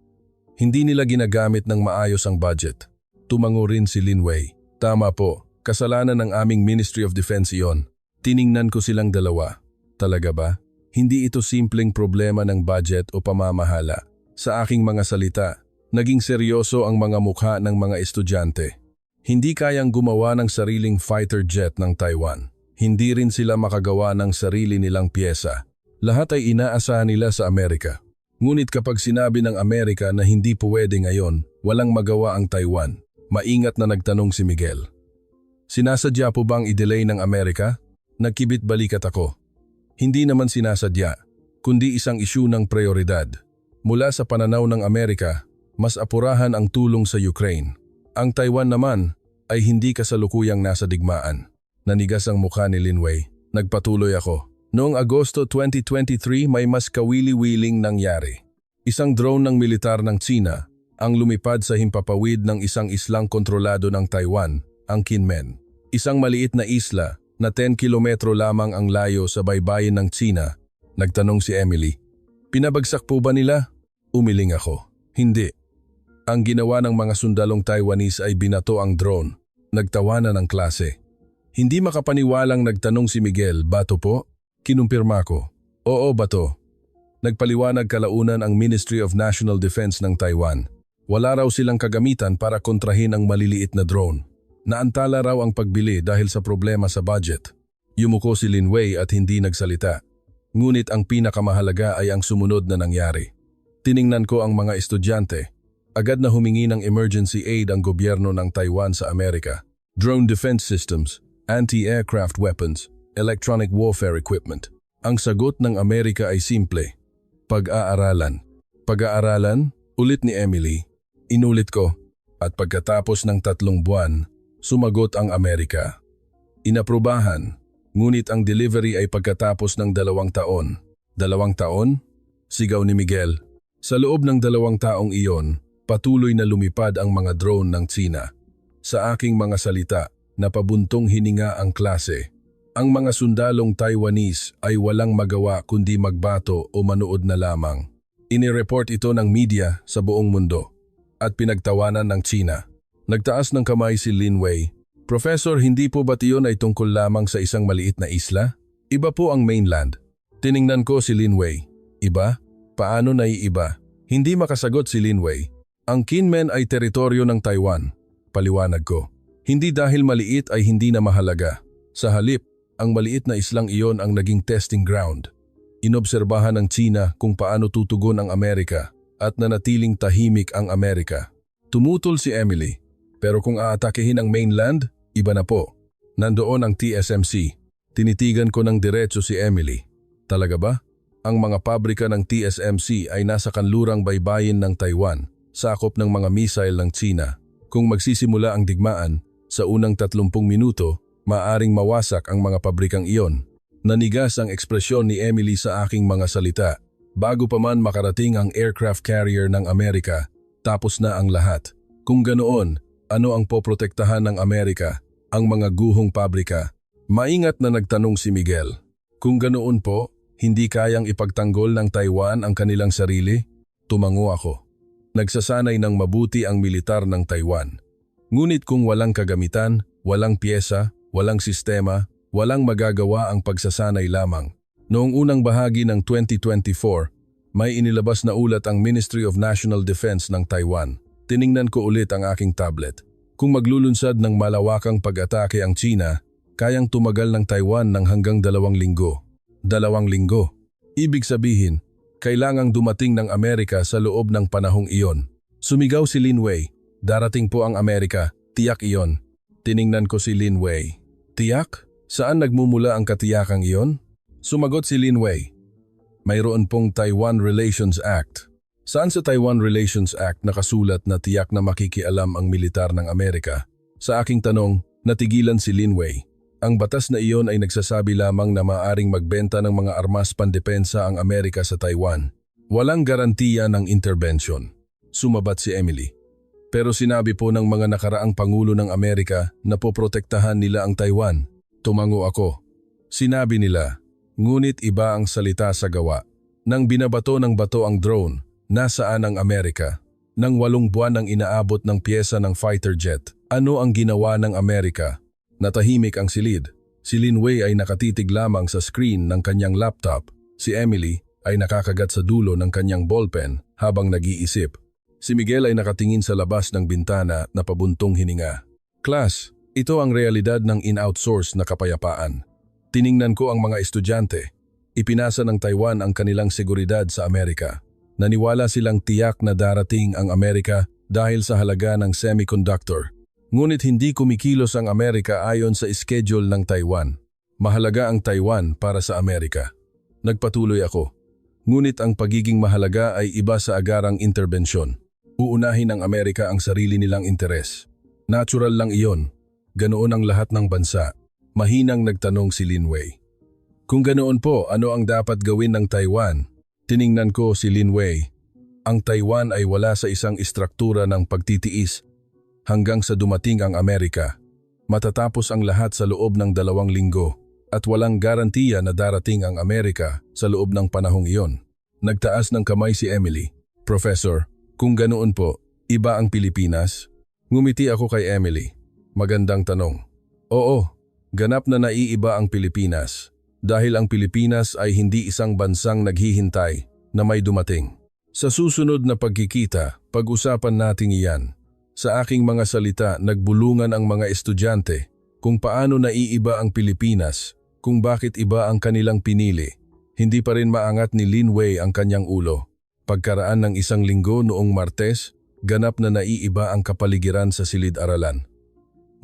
Hindi nila ginagamit ng maayos ang budget. Tumango rin si Linway. Tama po, kasalanan ng aming Ministry of Defense iyon. Tiningnan ko silang dalawa. Talaga ba? Hindi ito simpleng problema ng budget o pamamahala. Sa aking mga salita, naging seryoso ang mga mukha ng mga estudyante. Hindi kayang gumawa ng sariling fighter jet ng Taiwan. Hindi rin sila makagawa ng sarili nilang piyesa. Lahat ay inaasahan nila sa Amerika. Ngunit kapag sinabi ng Amerika na hindi pwede ngayon, walang magawa ang Taiwan. Maingat na nagtanong si Miguel. Sinasadya po bang i-delay ng Amerika? Nagkibit balikat ako. Hindi naman sinasadya, kundi isang isyu ng prioridad. Mula sa pananaw ng Amerika, mas apurahan ang tulong sa Ukraine. Ang Taiwan naman ay hindi kasalukuyang nasa digmaan. Nanigas ang mukha ni Linway. Nagpatuloy ako. Noong Agosto 2023 may mas kawili-wiling nangyari. Isang drone ng militar ng Tsina ang lumipad sa himpapawid ng isang islang kontrolado ng Taiwan, ang Kinmen. Isang maliit na isla na 10 kilometro lamang ang layo sa baybayin ng Tsina. Nagtanong si Emily. Pinabagsak po ba nila? Umiling ako. Hindi. Ang ginawa ng mga sundalong Taiwanese ay binato ang drone. Nagtawanan ang klase. Hindi makapaniwalang nagtanong si Miguel, "Bato po?" Kinumpirma ko, "Oo, bato." Nagpaliwanag kalaunan ang Ministry of National Defense ng Taiwan. Wala raw silang kagamitan para kontrahin ang maliliit na drone. Naantala raw ang pagbili dahil sa problema sa budget. Yumuko si Lin Wei at hindi nagsalita. Ngunit ang pinakamahalaga ay ang sumunod na nangyari. Tiningnan ko ang mga estudyante. Agad na humingi ng emergency aid ang gobyerno ng Taiwan sa Amerika. Drone defense systems, anti-aircraft weapons, electronic warfare equipment. Ang sagot ng Amerika ay simple. Pag-aaralan. Pag-aaralan? Ulit ni Emily. Inulit ko. At pagkatapos ng 3 buwan, sumagot ang Amerika. Inaprubahan. Ngunit ang delivery ay pagkatapos ng 2 taon. 2 taon? Sigaw ni Miguel. Sa loob ng 2 taong iyon, patuloy na lumipad ang mga drone ng Tsina. Sa aking mga salita, napabuntong hininga ang klase. Ang mga sundalong Taiwanese ay walang magawa kundi magbato o manood na lamang. Inireport ito ng media sa buong mundo at pinagtawanan ng Tsina. Nagtaas ng kamay si Lin Wei. "Professor, hindi po ba iyon ay tungkol lamang sa isang maliit na isla? Iba po ang mainland." Tiningnan ko si Lin Wei. "Iba? Paano naiiba?" Hindi makasagot si Lin Wei. "Ang Kinmen ay teritoryo ng Taiwan." Paliwanag ko. Hindi dahil maliit ay hindi na mahalaga. Sa halip, ang maliit na islang iyon ang naging testing ground. Inobserbahan ng Tsina kung paano tutugon ang Amerika at nanatiling tahimik ang Amerika. Tumutol si Emily. Pero kung aatakehin ang mainland, iba na po. Nandoon ang TSMC. Tinitigan ko ng diretso si Emily. Talaga ba? Ang mga pabrika ng TSMC ay nasa kanlurang baybayin ng Taiwan, sakop ng mga missile ng Tsina. Kung magsisimula ang digmaan, sa unang 30 minuto, maaring mawasak ang mga pabrikang iyon. Nanigas ang ekspresyon ni Emily sa aking mga salita. Bago pa man makarating ang aircraft carrier ng Amerika, tapos na ang lahat. Kung ganoon, ano ang poprotektahan ng Amerika? Ang mga guhong pabrika. Maingat na nagtanong si Miguel. Kung ganoon po, hindi kayang ipagtanggol ng Taiwan ang kanilang sarili? Tumango ako. Nagsasanay ng mabuti ang militar ng Taiwan. Ngunit kung walang kagamitan, walang piyesa, walang sistema, walang magagawa ang pagsasanay lamang. Noong unang bahagi ng 2024, may inilabas na ulat ang Ministry of National Defense ng Taiwan. Tiningnan ko ulit ang aking tablet. Kung maglulunsad ng malawakang pag-atake ang Tsina, kayang tumagal ng Taiwan ng hanggang 2 linggo. 2 linggo. Ibig sabihin, kailangang dumating ng Amerika sa loob ng panahong iyon. Sumigaw si Lin Wei. "Darating po ang Amerika, tiyak iyon." Tiningnan ko si Lin Wei. "Tiyak? Saan nagmumula ang katiyakang iyon?" Sumagot si Lin Wei. "Mayroon pong Taiwan Relations Act." Saan sa Taiwan Relations Act nakasulat na tiyak na makikialam ang militar ng Amerika? Sa aking tanong, natigilan si Lin Wei. Ang batas na iyon ay nagsasabi lamang na maaaring magbenta ng mga armas pandepensa ang Amerika sa Taiwan. Walang garantiya ng intervention. Sumabat si Emily. Pero sinabi po ng mga nakaraang pangulo ng Amerika na poprotektahan nila ang Taiwan. Tumango ako. Sinabi nila, ngunit iba ang salita sa gawa. Nang binabato ng bato ang drone, nasaan ang Amerika? Nang 8 buwan ang inaabot ng pyesa ng fighter jet, ano ang ginawa ng Amerika? Natahimik ang silid. Si Lin Wei ay nakatitig lamang sa screen ng kanyang laptop. Si Emily ay nakakagat sa dulo ng kanyang ballpen habang nag-iisip. Si Miguel ay nakatingin sa labas ng bintana na pabuntong hininga. Class, ito ang realidad ng in-outsource na kapayapaan. Tiningnan ko ang mga estudyante. Ipinasa ng Taiwan ang kanilang seguridad sa Amerika. Naniwala silang tiyak na darating ang Amerika dahil sa halaga ng semiconductor. Ngunit hindi kumikilos ang Amerika ayon sa schedule ng Taiwan. Mahalaga ang Taiwan para sa Amerika. Nagpatuloy ako. Ngunit ang pagiging mahalaga ay iba sa agarang interbensyon. Uunahin ng Amerika ang sarili nilang interes. Natural lang iyon. Ganoon ang lahat ng bansa. Mahinang nagtanong si Lin Wei. Kung ganoon po, ano ang dapat gawin ng Taiwan? Tiningnan ko si Lin Wei. Ang Taiwan ay wala sa isang istruktura ng pagtitiis hanggang sa dumating ang Amerika. Matatapos ang lahat sa loob ng 2 linggo at walang garantiya na darating ang Amerika sa loob ng panahong iyon. Nagtaas ng kamay si Emily. Professor, kung ganoon po, Iba ang Pilipinas? Ngumiti ako kay Emily. Magandang tanong. Oo, ganap na naiiba ang Pilipinas. Dahil ang Pilipinas ay hindi isang bansang naghihintay na may dumating. Sa susunod na pagkikita, pag-usapan natin iyan. Sa aking mga salita, nagbulungan ang mga estudyante kung paano naiiba ang Pilipinas, kung bakit iba ang kanilang pinili. Hindi pa rin maangat ni Lin Wei ang kanyang ulo. Pagkaraan ng isang linggo noong Martes, ganap na naiiba ang kapaligiran sa silid-aralan.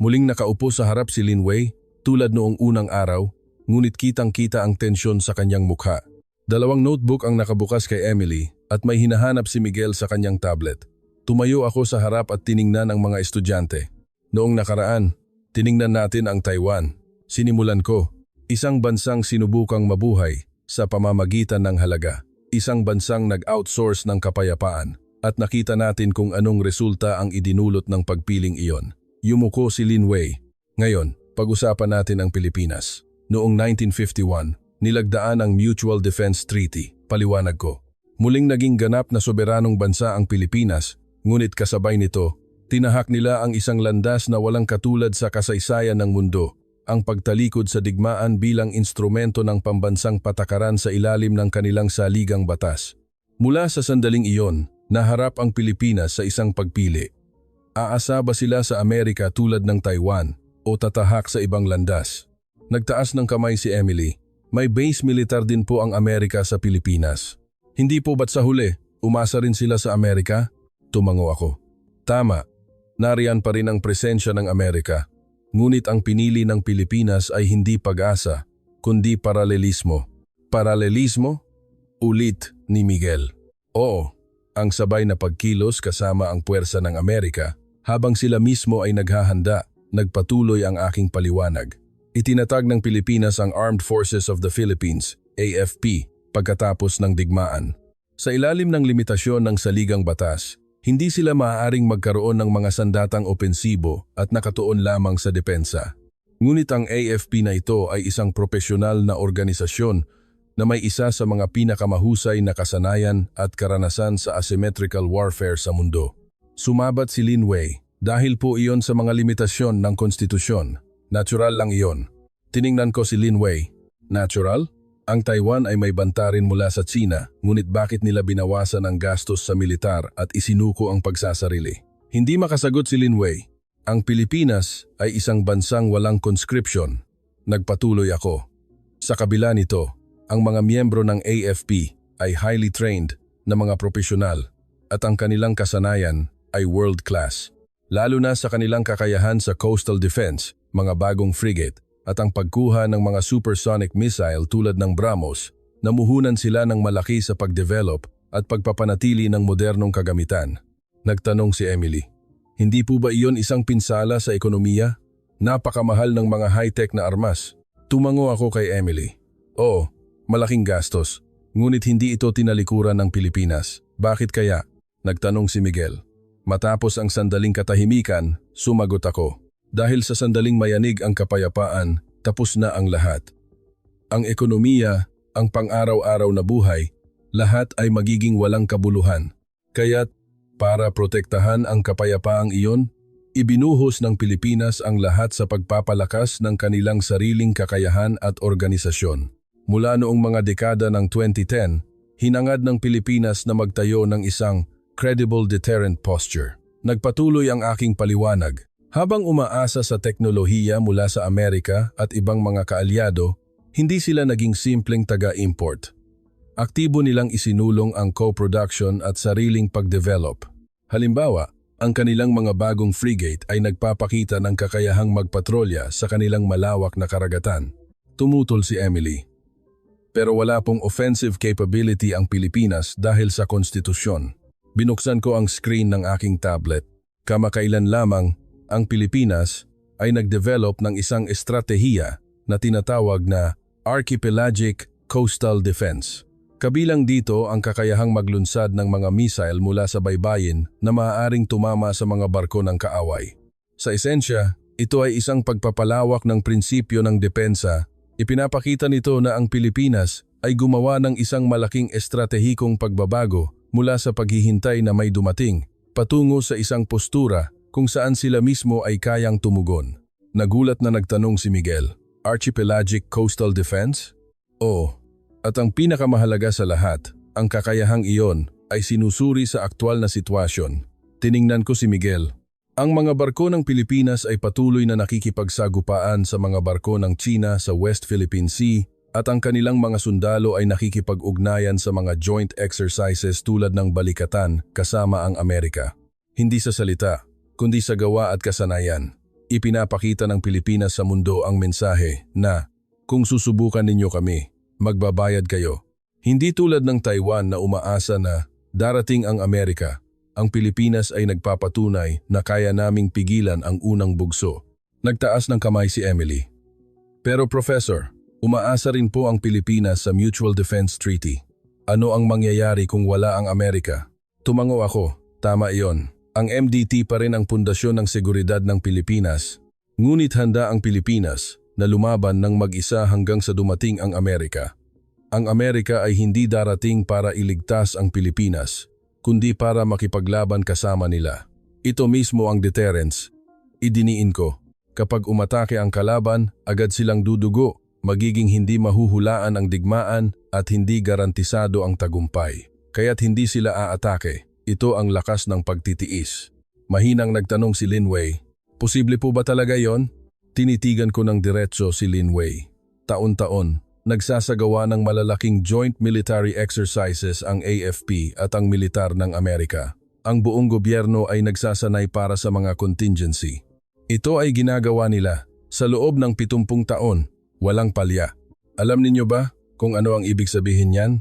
Muling nakaupo sa harap si Lin Wei, tulad noong unang araw, ngunit kitang-kita ang tensyon sa kanyang mukha. Dalawang notebook ang nakabukas kay Emily at may hinahanap si Miguel sa kanyang tablet. Tumayo ako sa harap at tiningnan ang mga estudyante. Noong nakaraan, tiningnan natin ang Taiwan. Sinimulan ko, isang bansang sinubukang mabuhay sa pamamagitan ng halaga. Isang bansang nag-outsource ng kapayapaan. At nakita natin kung anong resulta ang idinulot ng pagpiling iyon. Yumuko si Lin Wei. Ngayon, pag-usapan natin ang Pilipinas. Noong 1951, nilagdaan ang Mutual Defense Treaty. Paliwanag ko. Muling naging ganap na soberanong bansa ang Pilipinas, ngunit kasabay nito, tinahak nila ang isang landas na walang katulad sa kasaysayan ng mundo, ang pagtalikod sa digmaan bilang instrumento ng pambansang patakaran sa ilalim ng kanilang saligang batas. Mula sa sandaling iyon, naharap ang Pilipinas sa isang pagpili. Aasa ba sila sa Amerika tulad ng Taiwan o tatahak sa ibang landas? Nagtaas ng kamay si Emily. May base militar din po ang Amerika sa Pilipinas. Hindi po ba't sa huli, umasa rin sila sa Amerika? Tumango ako. Tama, nariyan pa rin ang presensya ng Amerika. Ngunit ang pinili ng Pilipinas ay hindi pag-asa, kundi paralelismo. Paralelismo? Ulit ni Miguel. Oo, ang sabay na pagkilos kasama ang puwersa ng Amerika, habang sila mismo ay naghahanda, nagpatuloy ang aking paliwanag. Itinatag ng Pilipinas ang Armed Forces of the Philippines, AFP, pagkatapos ng digmaan. Sa ilalim ng limitasyon ng saligang batas, hindi sila maaaring magkaroon ng mga sandatang opensibo at nakatuon lamang sa depensa. Ngunit ang AFP na ito ay isang propesyonal na organisasyon na may isa sa mga pinakamahusay na kasanayan at karanasan sa asymmetrical warfare sa mundo. Sumabat si Lin Wei, dahil po iyon sa mga limitasyon ng konstitusyon. Natural lang iyon. Tiningnan ko si Lin Wei. Natural? Ang Taiwan ay may banta rin mula sa China, ngunit bakit nila binawasan ang gastos sa militar at isinuko ang pagsasarili? Hindi makasagot si Lin Wei. Ang Pilipinas ay isang bansang walang conscription. Nagpatuloy ako. Sa kabila nito, ang mga miyembro ng AFP ay highly trained na mga profesional at ang kanilang kasanayan ay world class. Lalo na sa kanilang kakayahan sa coastal defense, mga bagong frigate at ang pagkuha ng mga supersonic missile tulad ng BrahMos, namuhunan sila ng malaki sa pagdevelop at pagpapanatili ng modernong kagamitan. Nagtanong si Emily, hindi po ba iyon isang pinsala sa ekonomiya? Napakamahal ng mga high-tech na armas. Tumango ako kay Emily. Oo, malaking gastos, ngunit hindi ito tinalikuran ng Pilipinas. Bakit kaya? Nagtanong si Miguel. Matapos ang sandaling katahimikan, sumagot ako. Dahil sa sandaling mayanig ang kapayapaan, tapos na ang lahat. Ang ekonomiya, ang pang-araw-araw na buhay, lahat ay magiging walang kabuluhan. Kaya't, para protektahan ang kapayapaang iyon, ibinuhos ng Pilipinas ang lahat sa pagpapalakas ng kanilang sariling kakayahan at organisasyon. Mula noong mga dekada ng 2010, hinangad ng Pilipinas na magtayo ng isang credible deterrent posture. Nagpatuloy ang aking paliwanag. Habang umaasa sa teknolohiya mula sa Amerika at ibang mga kaalyado, hindi sila naging simpleng taga-import. Aktibo nilang isinulong ang co-production at sariling pag-develop. Halimbawa, ang kanilang mga bagong frigate ay nagpapakita ng kakayahang magpatrolya sa kanilang malawak na karagatan. Tumutol si Emily. Pero wala pong offensive capability ang Pilipinas dahil sa konstitusyon. Binuksan ko ang screen ng aking tablet. Kamakailan lamang, ang Pilipinas ay nag-develop ng isang estratehiya na tinatawag na Archipelagic Coastal Defense. Kabilang dito ang kakayahang maglunsad ng mga missile mula sa baybayin na maaaring tumama sa mga barko ng kaaway. Sa esensya, ito ay isang pagpapalawak ng prinsipyo ng depensa. Ipinapakita nito na ang Pilipinas ay gumawa ng isang malaking estratehikong pagbabago mula sa paghihintay na may dumating patungo sa isang postura kung saan sila mismo ay kayang tumugon. Nagulat na nagtanong si Miguel, Archipelagic Coastal Defense? Oo, at ang pinakamahalaga sa lahat, ang kakayahang iyon ay sinusuri sa aktwal na sitwasyon. Tiningnan ko si Miguel. Ang mga barko ng Pilipinas ay patuloy na nakikipagsagupaan sa mga barko ng China sa West Philippine Sea at ang kanilang mga sundalo ay nakikipag-ugnayan sa mga joint exercises tulad ng balikatan kasama ang Amerika. Hindi sa salita, kundi sa gawa at kasanayan. Ipinapakita ng Pilipinas sa mundo ang mensahe na kung susubukan ninyo kami, magbabayad kayo. Hindi tulad ng Taiwan na umaasa na darating ang Amerika. Ang Pilipinas ay nagpapatunay na kaya naming pigilan ang unang bugso. Nagtaas ng kamay si Emily. Pero Professor, umaasa rin po ang Pilipinas sa Mutual Defense Treaty. Ano ang mangyayari kung wala ang Amerika? Tumango ako, tama iyon. Ang MDT pa rin ang pundasyon ng seguridad ng Pilipinas. Ngunit handa ang Pilipinas na lumaban ng mag-isa hanggang sa dumating ang Amerika. Ang Amerika ay hindi darating para iligtas ang Pilipinas, kundi para makipaglaban kasama nila. Ito mismo ang deterrence. Idiniin ko, kapag umatake ang kalaban, agad silang dudugo, magiging hindi mahuhulaan ang digmaan at hindi garantisado ang tagumpay. Kaya't hindi sila aatake. Ito ang lakas ng pagtitiis. Mahinang nagtanong si Linway, posible po ba talaga yon? Tinitigan ko ng diretso si Linway. Taon-taon, nagsasagawa ng malalaking joint military exercises ang AFP at ang militar ng Amerika. Ang buong gobyerno ay nagsasanay para sa mga contingency. Ito ay ginagawa nila sa loob ng 70 taon, walang palya. Alam ninyo ba kung ano ang ibig sabihin niyan?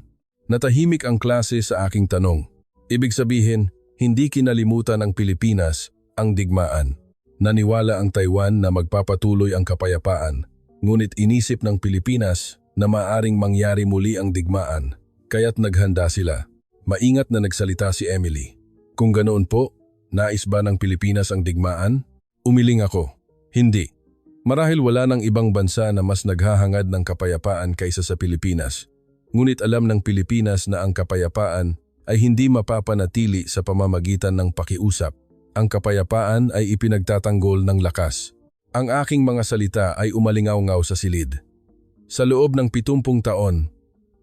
Natahimik ang klase sa aking tanong. Ibig sabihin, hindi kinalimutan ng Pilipinas ang digmaan. Naniwala ang Taiwan na magpapatuloy ang kapayapaan, ngunit inisip ng Pilipinas na maaring mangyari muli ang digmaan, kaya't naghanda sila. Maingat na nagsalita si Emily. Kung ganoon po, nais ba ng Pilipinas ang digmaan? Umiling ako. Hindi. Marahil wala ng ibang bansa na mas naghahangad ng kapayapaan kaysa sa Pilipinas. Ngunit alam ng Pilipinas na ang kapayapaan ay hindi mapapanatili sa pamamagitan ng pakiusap. Ang kapayapaan ay ipinagtatanggol ng lakas. Ang aking mga salita ay umalingaw-ngaw sa silid. Sa loob ng 70 taon,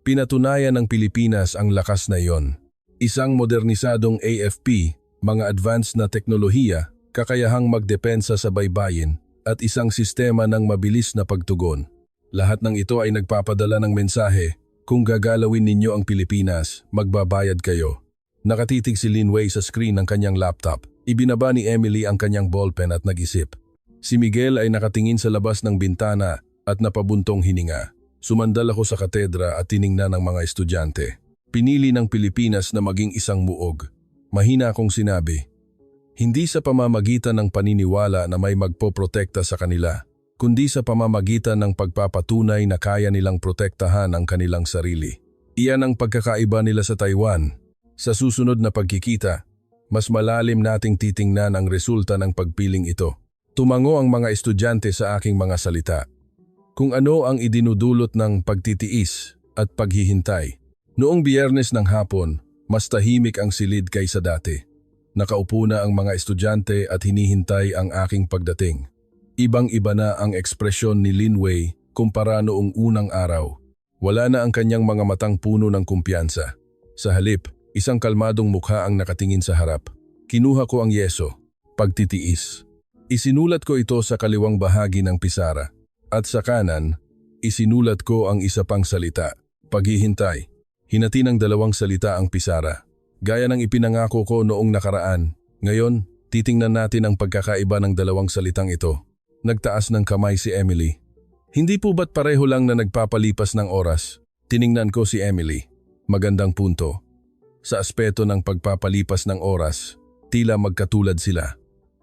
pinatunayan ng Pilipinas ang lakas na iyon. Isang modernisadong AFP, mga advanced na teknolohiya, kakayahang magdepensa sa baybayin, at isang sistema ng mabilis na pagtugon. Lahat ng ito ay nagpapadala ng mensahe, kung gagalawin ninyo ang Pilipinas, magbabayad kayo. Nakatitig si Linway sa screen ng kanyang laptop. Ibinaba ni Emily ang kanyang ballpen at nag-isip. Si Miguel ay nakatingin sa labas ng bintana at napabuntong hininga. Sumandal ako sa katedra at tiningnan ng mga estudyante. Pinili ng Pilipinas na maging isang muog. Mahina akong sinabi, hindi sa pamamagitan ng paniniwala na may magpoprotekta sa kanila, kundi sa pamamagitan ng pagpapatunay na kaya nilang protektahan ang kanilang sarili. Iyan ang pagkakaiba nila sa Taiwan. Sa susunod na pagkikita, mas malalim nating titingnan ang resulta ng pagpiling ito. Tumango ang mga estudyante sa aking mga salita. Kung ano ang idinudulot ng pagtitiis at paghihintay. Noong Biyernes ng hapon, mas tahimik ang silid kaysa dati. Nakaupo na ang mga estudyante at hinihintay ang aking pagdating. Ibang-iba na ang ekspresyon ni Linway kumpara noong unang araw. Wala na ang kanyang mga matang puno ng kumpiyansa. Sa halip, isang kalmadong mukha ang nakatingin sa harap. Kinuha ko ang yeso, pagtitiis. Isinulat ko ito sa kaliwang bahagi ng pisara. At sa kanan, isinulat ko ang isa pang salita, paghihintay. Hinati ng 2 salita ang pisara. Gaya ng ipinangako ko noong nakaraan, ngayon, titingnan natin ang pagkakaiba ng 2 salitang ito. Nagtaas ng kamay si Emily. Hindi po ba't pareho lang na nagpapalipas ng oras? Tiningnan ko si Emily. Magandang punto. Sa aspeto ng pagpapalipas ng oras, tila magkatulad sila.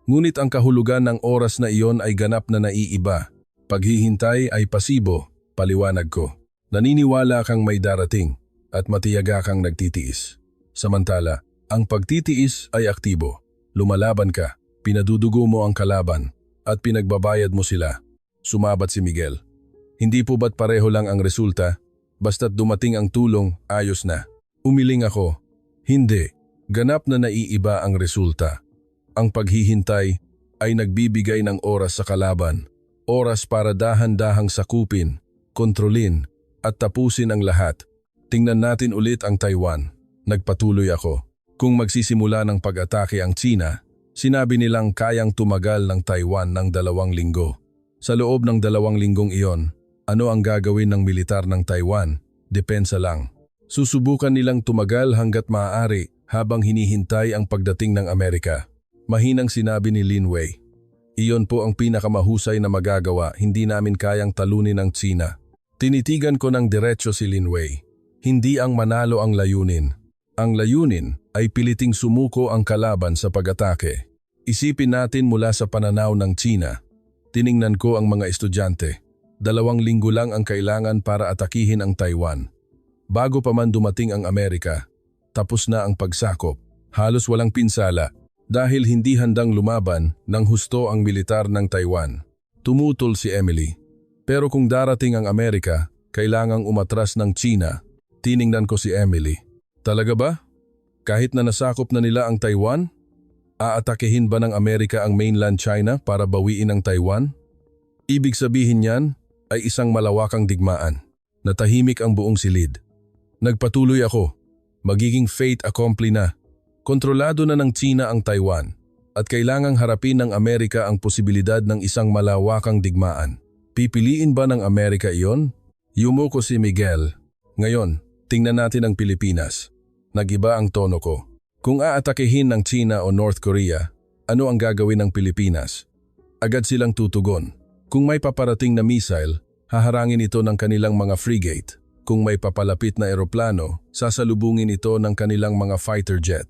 Ngunit ang kahulugan ng oras na iyon ay ganap na naiiba. Paghihintay ay pasibo, paliwanag ko. Naniniwala kang may darating at matiyaga kang nagtitiis. Samantala, ang pagtitiis ay aktibo. Lumalaban ka, pinadudugo mo ang kalaban, at pinagbabayad mo sila. Sumabat si Miguel. Hindi po ba't pareho lang ang resulta? Basta't dumating ang tulong, ayos na. Umiling ako. Hindi. Ganap na naiiba ang resulta. Ang paghihintay ay nagbibigay ng oras sa kalaban, oras para dahan-dahang sakupin, kontrolin, at tapusin ang lahat. Tingnan natin ulit ang Taiwan. Nagpatuloy ako. Kung magsisimula ng pag-atake ang China, sinabi nilang kayang tumagal ng Taiwan ng 2 linggo. Sa loob ng 2 linggong iyon, ano ang gagawin ng militar ng Taiwan? Depensa lang. Susubukan nilang tumagal hanggat maaari habang hinihintay ang pagdating ng Amerika. Mahinang sinabi ni Lin Wei. Iyon po ang pinakamahusay na magagawa, hindi namin kayang talunin ang China. Tinitigan ko ng diretso si Lin Wei. Hindi ang manalo ang layunin. Ang layunin ay piliting sumuko ang kalaban sa pag-atake. Isipin natin mula sa pananaw ng China. Tiningnan ko ang mga estudyante. 2 linggo lang ang kailangan para atakihin ang Taiwan. Bago pa man dumating ang Amerika, tapos na ang pagsakop. Halos walang pinsala dahil hindi handang lumaban ng husto ang militar ng Taiwan. Tumutol si Emily. Pero kung darating ang Amerika, kailangang umatras ng China. Tiningnan ko si Emily. Talaga ba? Kahit na nasakop na nila ang Taiwan? Aatakehin ba ng Amerika ang mainland China para bawiin ang Taiwan? Ibig sabihin niyan ay isang malawakang digmaan. Natahimik ang buong silid. Nagpatuloy ako. Magiging fait accompli na. Kontrolado na ng China ang Taiwan at kailangang harapin ng Amerika ang posibilidad ng isang malawakang digmaan. Pipiliin ba ng Amerika iyon? Yumuko si Miguel. Ngayon, tingnan natin ang Pilipinas. Nagiba ang tono ko. Kung aatakehin ng China o North Korea, ano ang gagawin ng Pilipinas? Agad silang tutugon. Kung may paparating na missile, haharangin ito ng kanilang mga frigate. Kung may papalapit na eroplano, sasalubungin ito ng kanilang mga fighter jet.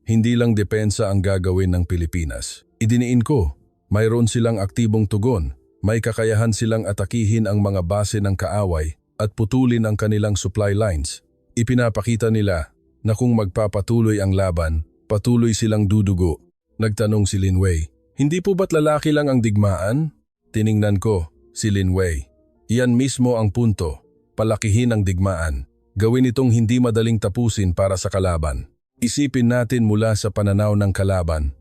Hindi lang depensa ang gagawin ng Pilipinas. Idiniin ko, mayroon silang aktibong tugon. May kakayahan silang atakihin ang mga base ng kaaway at putulin ang kanilang supply lines. Ipinapakita nila na kung magpapatuloy ang laban, patuloy silang dudugo. Nagtanong si Lin Wei, hindi po ba't lalaki lang ang digmaan? Tiningnan ko, si Lin Wei. Iyan mismo ang punto, palakihin ang digmaan. Gawin itong hindi madaling tapusin para sa kalaban. Isipin natin mula sa pananaw ng kalaban.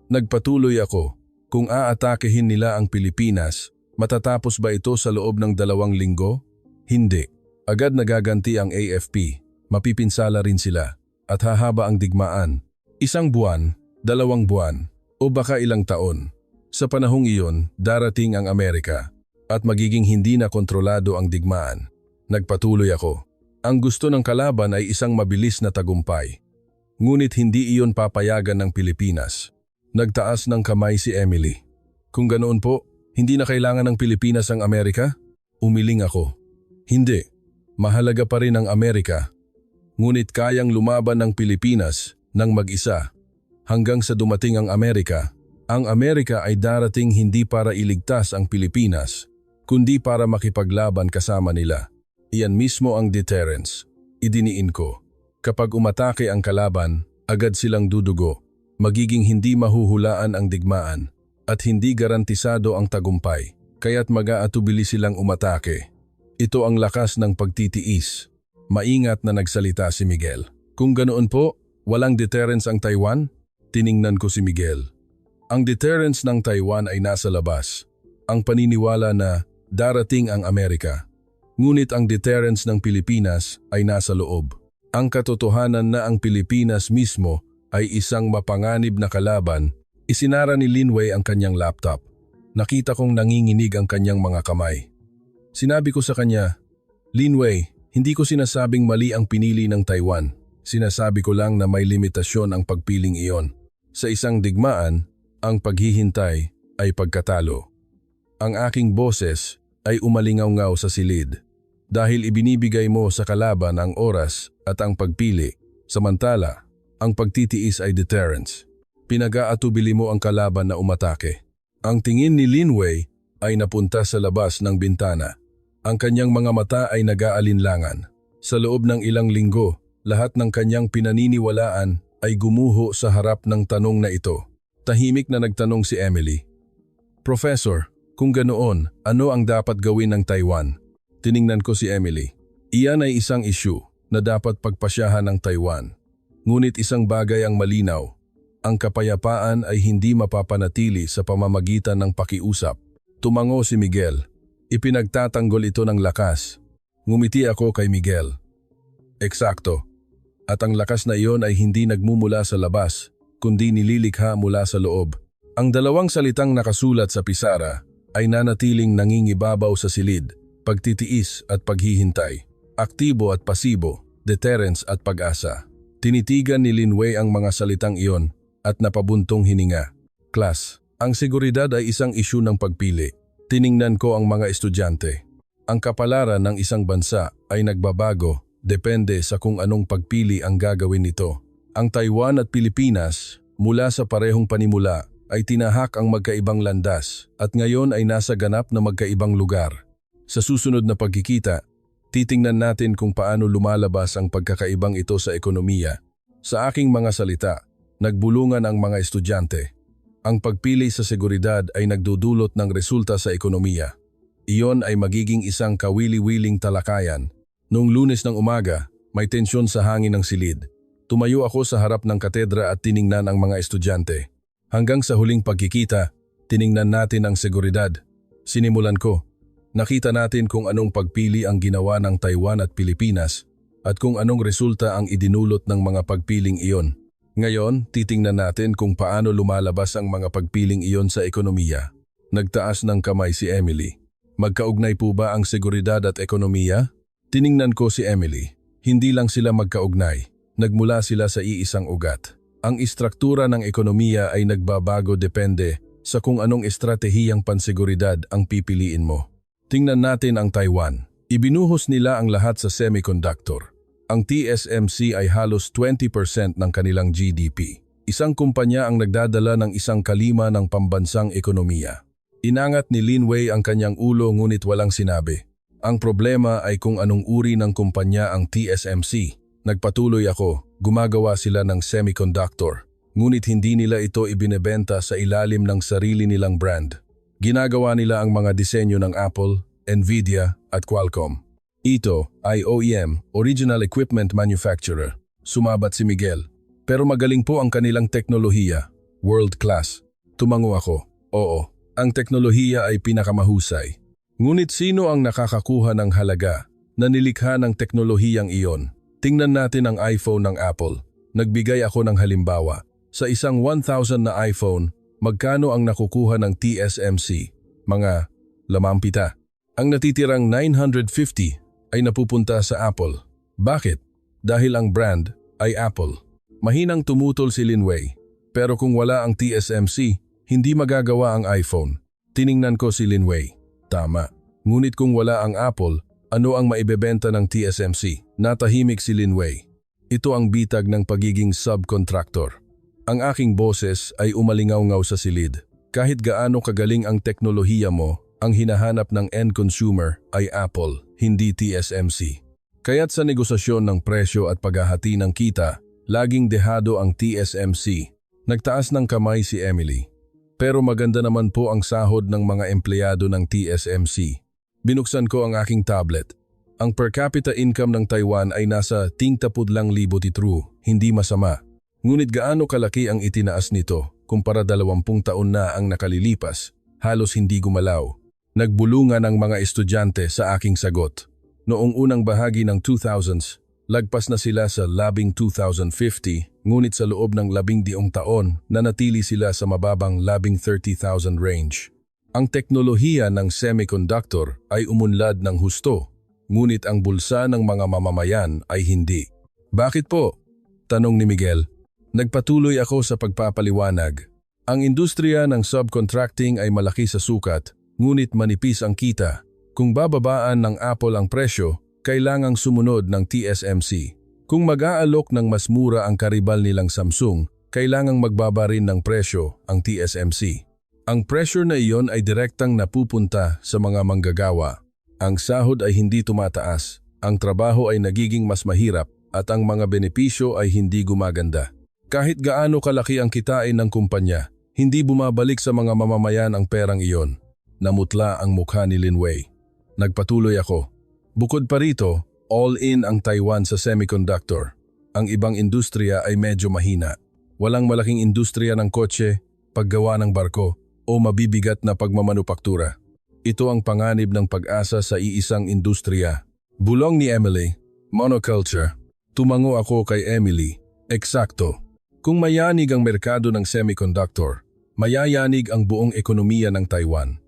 Nagpatuloy ako, kung aatakehin nila ang Pilipinas, matatapos ba ito sa loob ng 2 linggo? Hindi. Agad nagaganti ang AFP. Mapipinsala rin sila at hahaba ang digmaan. 1 buwan, 2 buwan, o baka ilang taon. Sa panahong iyon, darating ang Amerika at magiging hindi na kontrolado ang digmaan. Nagpatuloy ako. Ang gusto ng kalaban ay isang mabilis na tagumpay. Ngunit hindi iyon papayagan ng Pilipinas. Nagtaas ng kamay si Emily. Kung ganoon po, hindi na kailangan ng Pilipinas ang Amerika? Umiling ako. Hindi. Mahalaga pa rin ang Amerika. Ngunit kayang lumaban ng Pilipinas ng mag-isa. Hanggang sa dumating ang Amerika ay darating hindi para iligtas ang Pilipinas, kundi para makipaglaban kasama nila. Iyan mismo ang deterrence. Idiniin ko. Kapag umatake ang kalaban, agad silang dudugo. Magiging hindi mahuhulaan ang digmaan at hindi garantisado ang tagumpay, kaya't mag-aatubili silang umatake. Ito ang lakas ng pagtitiis. Maingat na nagsalita si Miguel. Kung ganoon po, walang deterrence ang Taiwan? Tiningnan ko si Miguel. Ang deterrence ng Taiwan ay nasa labas. Ang paniniwala na darating ang Amerika. Ngunit ang deterrence ng Pilipinas ay nasa loob. Ang katotohanan na ang Pilipinas mismo ay isang mapanganib na kalaban. Isinara ni Lin Wei ang kanyang laptop. Nakita kong nanginginig ang kanyang mga kamay. Sinabi ko sa kanya, Lin Wei, hindi ko sinasabing mali ang pinili ng Taiwan. Sinasabi ko lang na may limitasyon ang pagpiling iyon. Sa isang digmaan, ang paghihintay ay pagkatalo. Ang aking boses ay umalingaw-ngaw sa silid dahil ibinibigay mo sa kalaban ang oras at ang pagpili. Samantala, ang pagtitiis ay deterrence. Pinag-aatubili mo ang kalaban na umatake. Ang tingin ni Lin Wei ay napunta sa labas ng bintana. Ang kanyang mga mata ay nag-aalinlangan. Sa loob ng ilang linggo, lahat ng kanyang pinaniniwalaan ay gumuho sa harap ng tanong na ito. Tahimik na nagtanong si Emily. Professor, kung ganoon, ano ang dapat gawin ng Taiwan? Tiningnan ko si Emily. Iyan ay isang issue na dapat pagpasyahan ng Taiwan. Ngunit isang bagay ang malinaw. Ang kapayapaan ay hindi mapapanatili sa pamamagitan ng pakiusap. Tumango si Miguel. Ipinagtatanggol ito ng lakas. Ngumiti ako kay Miguel. Eksakto. At ang lakas na iyon ay hindi nagmumula sa labas, kundi nililikha mula sa loob. Ang dalawang salitang nakasulat sa pisara ay nanatiling nangingibabaw sa silid, pagtitiis at paghihintay, aktibo at pasibo, deterrence at pag-asa. Tinitigan ni Linway ang mga salitang iyon at napabuntong hininga. Class, ang seguridad ay isang isyu ng pagpili. Tiningnan ko ang mga estudyante. Ang kapalaran ng isang bansa ay nagbabago, depende sa kung anong pagpili ang gagawin nito. Ang Taiwan at Pilipinas, mula sa parehong panimula, ay tinahak ang magkaibang landas at ngayon ay nasa ganap na magkaibang lugar. Sa susunod na pagkikita, titingnan natin kung paano lumalabas ang pagkakaibang ito sa ekonomiya. Sa aking mga salita, nagbulungan ang mga estudyante. Ang pagpili sa seguridad ay nagdudulot ng resulta sa ekonomiya. Iyon ay magiging isang kawili-wiling talakayan. Noong Lunes ng umaga, may tensyon sa hangin ng silid. Tumayo ako sa harap ng katedra at tiningnan ang mga estudyante. Hanggang sa huling pagkikita, tiningnan natin ang seguridad. Sinimulan ko. Nakita natin kung anong pagpili ang ginawa ng Taiwan at Pilipinas at kung anong resulta ang idinulot ng mga pagpiling iyon. Ngayon, titingnan natin kung paano lumalabas ang mga pagpiling iyon sa ekonomiya. Nagtaas ng kamay si Emily. Magkaugnay po ba ang seguridad at ekonomiya? Tiningnan ko si Emily. Hindi lang sila magkaugnay. Nagmula sila sa iisang ugat. Ang istruktura ng ekonomiya ay nagbabago depende sa kung anong estratehiyang panseguridad ang pipiliin mo. Tingnan natin ang Taiwan. Ibinuhos nila ang lahat sa semiconductor. Ang TSMC ay halos 20% ng kanilang GDP. Isang kumpanya ang nagdadala ng isang kalima ng pambansang ekonomiya. Inangat ni Linway ang kanyang ulo ngunit walang sinabi. Ang problema ay kung anong uri ng kumpanya ang TSMC. Nagpatuloy ako, gumagawa sila ng semiconductor. Ngunit hindi nila ito ibinebenta sa ilalim ng sarili nilang brand. Ginagawa nila ang mga disenyo ng Apple, Nvidia at Qualcomm. Ito ay OEM, Original Equipment Manufacturer. Sumabat si Miguel. Pero magaling po ang kanilang teknolohiya. World class. Tumango ako. Oo, ang teknolohiya ay pinakamahusay. Ngunit sino ang nakakakuha ng halaga na nilikha ng teknolohiyang iyon? Tingnan natin ang iPhone ng Apple. Nagbigay ako ng halimbawa. Sa isang 1,000 na iPhone, magkano ang nakukuha ng TSMC? Mga 50. Ang natitirang 950 ay napupunta sa Apple. Bakit? Dahil ang brand ay Apple. Mahinang tumutol si Linway. Pero kung wala ang TSMC, hindi magagawa ang iPhone. Tiningnan ko si Linway. Tama. Ngunit kung wala ang Apple, ano ang maibebenta ng TSMC? Natahimik si Linway. Ito ang bitag ng pagiging subcontractor. Ang aking boses ay umalingaw-ngaw sa silid. Kahit gaano kagaling ang teknolohiya mo, ang hinahanap ng end consumer ay Apple, hindi TSMC. Kaya't sa negosasyon ng presyo at paghahati ng kita, laging dehado ang TSMC. Nagtaas ng kamay si Emily. Pero maganda naman po ang sahod ng mga empleyado ng TSMC. Binuksan ko ang aking tablet. Ang per capita income ng Taiwan ay nasa 30,000 titru, hindi masama. Ngunit gaano kalaki ang itinaas nito kumpara 20 taon na ang nakalilipas, halos hindi gumalaw. Nagbulungan ang mga estudyante sa aking sagot. Noong unang bahagi ng 2000s, lagpas na sila sa labing 2050, ngunit sa loob ng 12 taon, nanatili sila sa mababang labing 30,000 range. Ang teknolohiya ng semiconductor ay umunlad ng husto, ngunit ang bulsa ng mga mamamayan ay hindi. Bakit po? Tanong ni Miguel. Nagpatuloy ako sa pagpapaliwanag. Ang industriya ng subcontracting ay malaki sa sukat, ngunit manipis ang kita. Kung bababaan ng Apple ang presyo, kailangang sumunod ng TSMC. Kung mag-aalok ng mas mura ang karibal nilang Samsung, kailangang magbaba rin ng presyo ang TSMC. Ang pressure na iyon ay direktang napupunta sa mga manggagawa. Ang sahod ay hindi tumataas, ang trabaho ay nagiging mas mahirap at ang mga benepisyo ay hindi gumaganda. Kahit gaano kalaki ang kitain ng kumpanya, hindi bumabalik sa mga mamamayan ang perang iyon. Namutla ang mukha ni Linway. Nagpatuloy ako. Bukod pa rito, all-in ang Taiwan sa semiconductor. Ang ibang industriya ay medyo mahina. Walang malaking industriya ng kotse, paggawa ng barko, o mabibigat na pagmamanupaktura. Ito ang panganib ng pag-asa sa iisang industriya. Bulong ni Emily, monoculture. Tumango ako kay Emily. Eksakto. Kung mayanig ang merkado ng semiconductor, mayayanig ang buong ekonomiya ng Taiwan.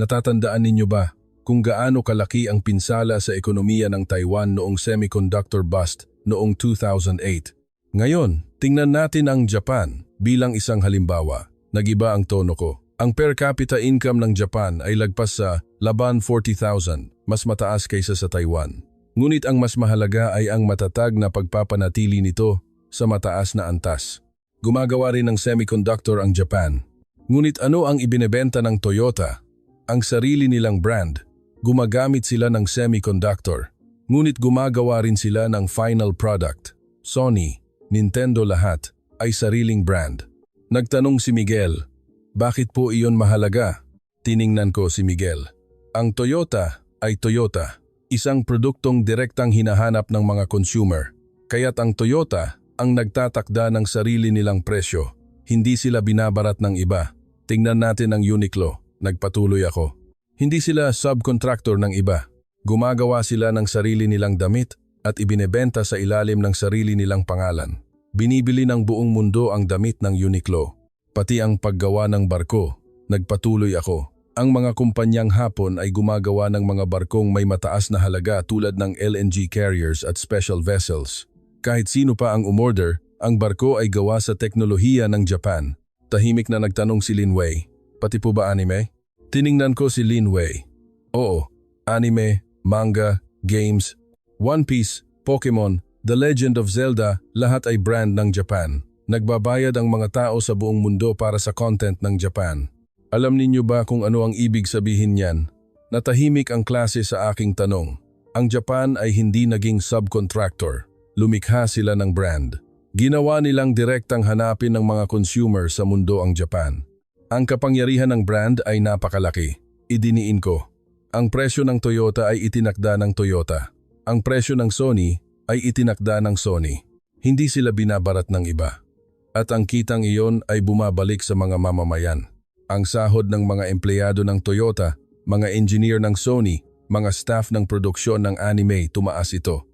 Natatandaan ninyo ba kung gaano kalaki ang pinsala sa ekonomiya ng Taiwan noong semiconductor bust noong 2008? Ngayon, tingnan natin ang Japan bilang isang halimbawa. Nag-iba ang tono ko. Ang per capita income ng Japan ay lagpas sa laban 40,000, mas mataas kaysa sa Taiwan. Ngunit ang mas mahalaga ay ang matatag na pagpapanatili nito sa mataas na antas. Gumagawa rin ng semiconductor ang Japan. Ngunit ano ang ibinebenta ng Toyota? Ang sarili nilang brand. Gumagamit sila ng semiconductor. Ngunit gumagawa rin sila ng final product. Sony, Nintendo lahat ay sariling brand. Nagtanong si Miguel, bakit po iyon mahalaga? Tiningnan ko si Miguel. Ang Toyota ay Toyota, isang produktong direktang hinahanap ng mga consumer. Kaya't ang Toyota ang nagtatakda ng sarili nilang presyo. Hindi sila binabarat ng iba. Tingnan natin ang Uniqlo. Nagpatuloy ako. Hindi sila subcontractor ng iba. Gumagawa sila ng sarili nilang damit at ibinebenta sa ilalim ng sarili nilang pangalan. Binibili ng buong mundo ang damit ng Uniqlo. Pati ang paggawa ng barko. Nagpatuloy ako. Ang mga kumpanyang Hapon ay gumagawa ng mga barkong may mataas na halaga tulad ng LNG carriers at special vessels. Kahit sino pa ang umorder, ang barko ay gawa sa teknolohiya ng Japan. Tahimik na nagtanong si Lin Wei, pati po ba anime? Tiningnan ko si Lin Wei. Oo, anime, manga, games, One Piece, Pokemon, The Legend of Zelda, lahat ay brand ng Japan. Nagbabayad ang mga tao sa buong mundo para sa content ng Japan. Alam ninyo ba kung ano ang ibig sabihin niyan? Natahimik ang klase sa aking tanong. Ang Japan ay hindi naging subcontractor. Lumikha sila ng brand. Ginawa nilang direktang hanapin ng mga consumer sa mundo ang Japan. Ang kapangyarihan ng brand ay napakalaki. Idiniin ko. Ang presyo ng Toyota ay itinakda ng Toyota. Ang presyo ng Sony ay itinakda ng Sony. Hindi sila binabarat ng iba. At ang kitang iyon ay bumabalik sa mga mamamayan. Ang sahod ng mga empleyado ng Toyota, mga engineer ng Sony, mga staff ng produksyon ng anime, tumaas ito.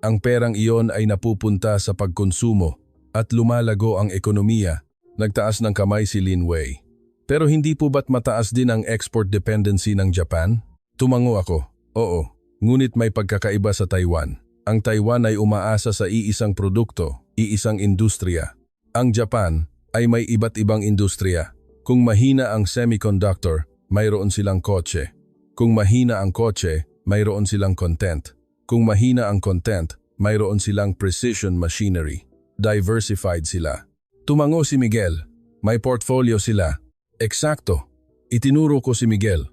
Ang perang iyon ay napupunta sa pagkonsumo at lumalago ang ekonomiya. Nagtaas ng kamay si Lin Wei. Pero hindi po ba't mataas din ang export dependency ng Japan? Tumango ako. Oo, ngunit may pagkakaiba sa Taiwan. Ang Taiwan ay umaasa sa iisang produkto, iisang industriya. Ang Japan ay may iba't ibang industriya. Kung mahina ang semiconductor, mayroon silang kotse. Kung mahina ang kotse, mayroon silang content. Kung mahina ang content, mayroon silang precision machinery. Diversified sila. Tumango si Miguel. May portfolio sila. Eksakto. Itinuro ko si Miguel.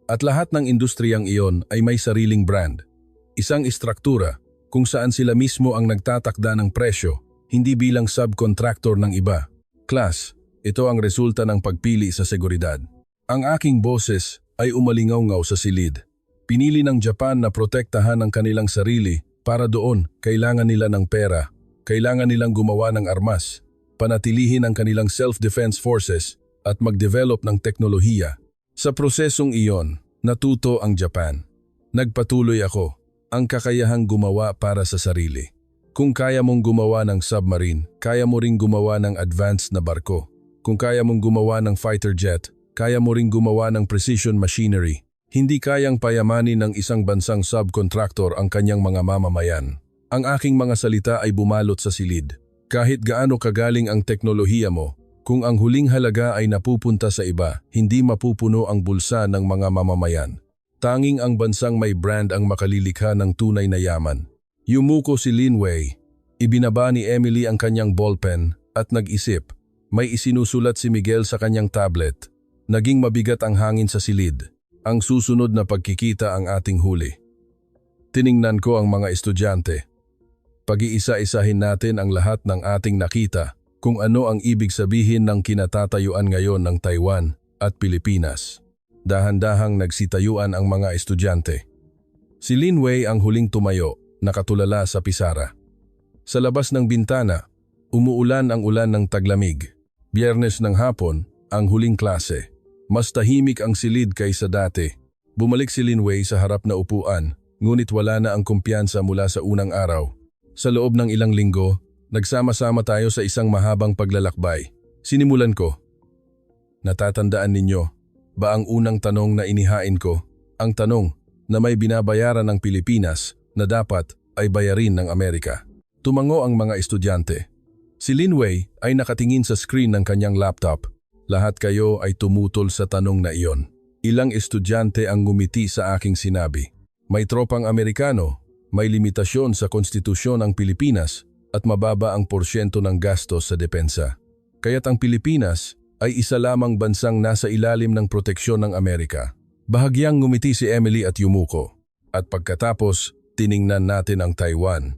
At lahat ng industriyang iyon ay may sariling brand. Isang istruktura kung saan sila mismo ang nagtatakda ng presyo, hindi bilang subcontractor ng iba. Class, ito ang resulta ng pagpili sa seguridad. Ang aking boses ay umalingaw-ngaw sa silid. Pinili ng Japan na protektahan ang kanilang sarili para doon kailangan nila ng pera, kailangan nilang gumawa ng armas, panatilihin ang kanilang self-defense forces at mag-develop ng teknolohiya. Sa prosesong iyon, natuto ang Japan. Nagpatuloy ako, ang kakayahang gumawa para sa sarili. Kung kaya mong gumawa ng submarine, kaya mo ring gumawa ng advanced na barko. Kung kaya mong gumawa ng fighter jet, kaya mo ring gumawa ng precision machinery. Hindi kayang payamanin ng isang bansang subcontractor ang kanyang mga mamamayan. Ang aking mga salita ay bumalot sa silid. Kahit gaano kagaling ang teknolohiya mo, kung ang huling halaga ay napupunta sa iba, hindi mapupuno ang bulsa ng mga mamamayan. Tanging ang bansang may brand ang makalilikha ng tunay na yaman. Yumuko si Lin Wei. Ibinaba ni Emily ang kanyang ballpen at nag-isip. May isinusulat si Miguel sa kanyang tablet. Naging mabigat ang hangin sa silid. Ang susunod na pagkikita ang ating huli. Tiningnan ko ang mga estudyante. Pag-iisa-isahin natin ang lahat ng ating nakita kung ano ang ibig sabihin ng kinatatayuan ngayon ng Taiwan at Pilipinas. Dahan-dahang nagsitayuan ang mga estudyante. Si Lin Wei ang huling tumayo, nakatulala sa pisara. Sa labas ng bintana, umuulan ang ulan ng taglamig. Biyernes ng hapon, ang huling klase. Mas tahimik ang silid kaysa dati. Bumalik si Linway sa harap na upuan, ngunit wala na ang kumpiyansa mula sa unang araw. Sa loob ng ilang linggo, nagsama-sama tayo sa isang mahabang paglalakbay. Sinimulan ko. Natatandaan ninyo ba ang unang tanong na inihain ko? Ang tanong na may binabayaran ng Pilipinas na dapat ay bayarin ng Amerika. Tumango ang mga estudyante. Si Linway ay nakatingin sa screen ng kanyang laptop. Lahat kayo ay tumutol sa tanong na iyon. Ilang estudyante ang ngumiti sa aking sinabi. May tropang Amerikano, may limitasyon sa konstitusyon ang Pilipinas at mababa ang porsyento ng gastos sa depensa. Kaya't ang Pilipinas ay isa lamang bansang nasa ilalim ng proteksyon ng Amerika. Bahagyang ngumiti si Emily at yumuko. At pagkatapos, tiningnan natin ang Taiwan.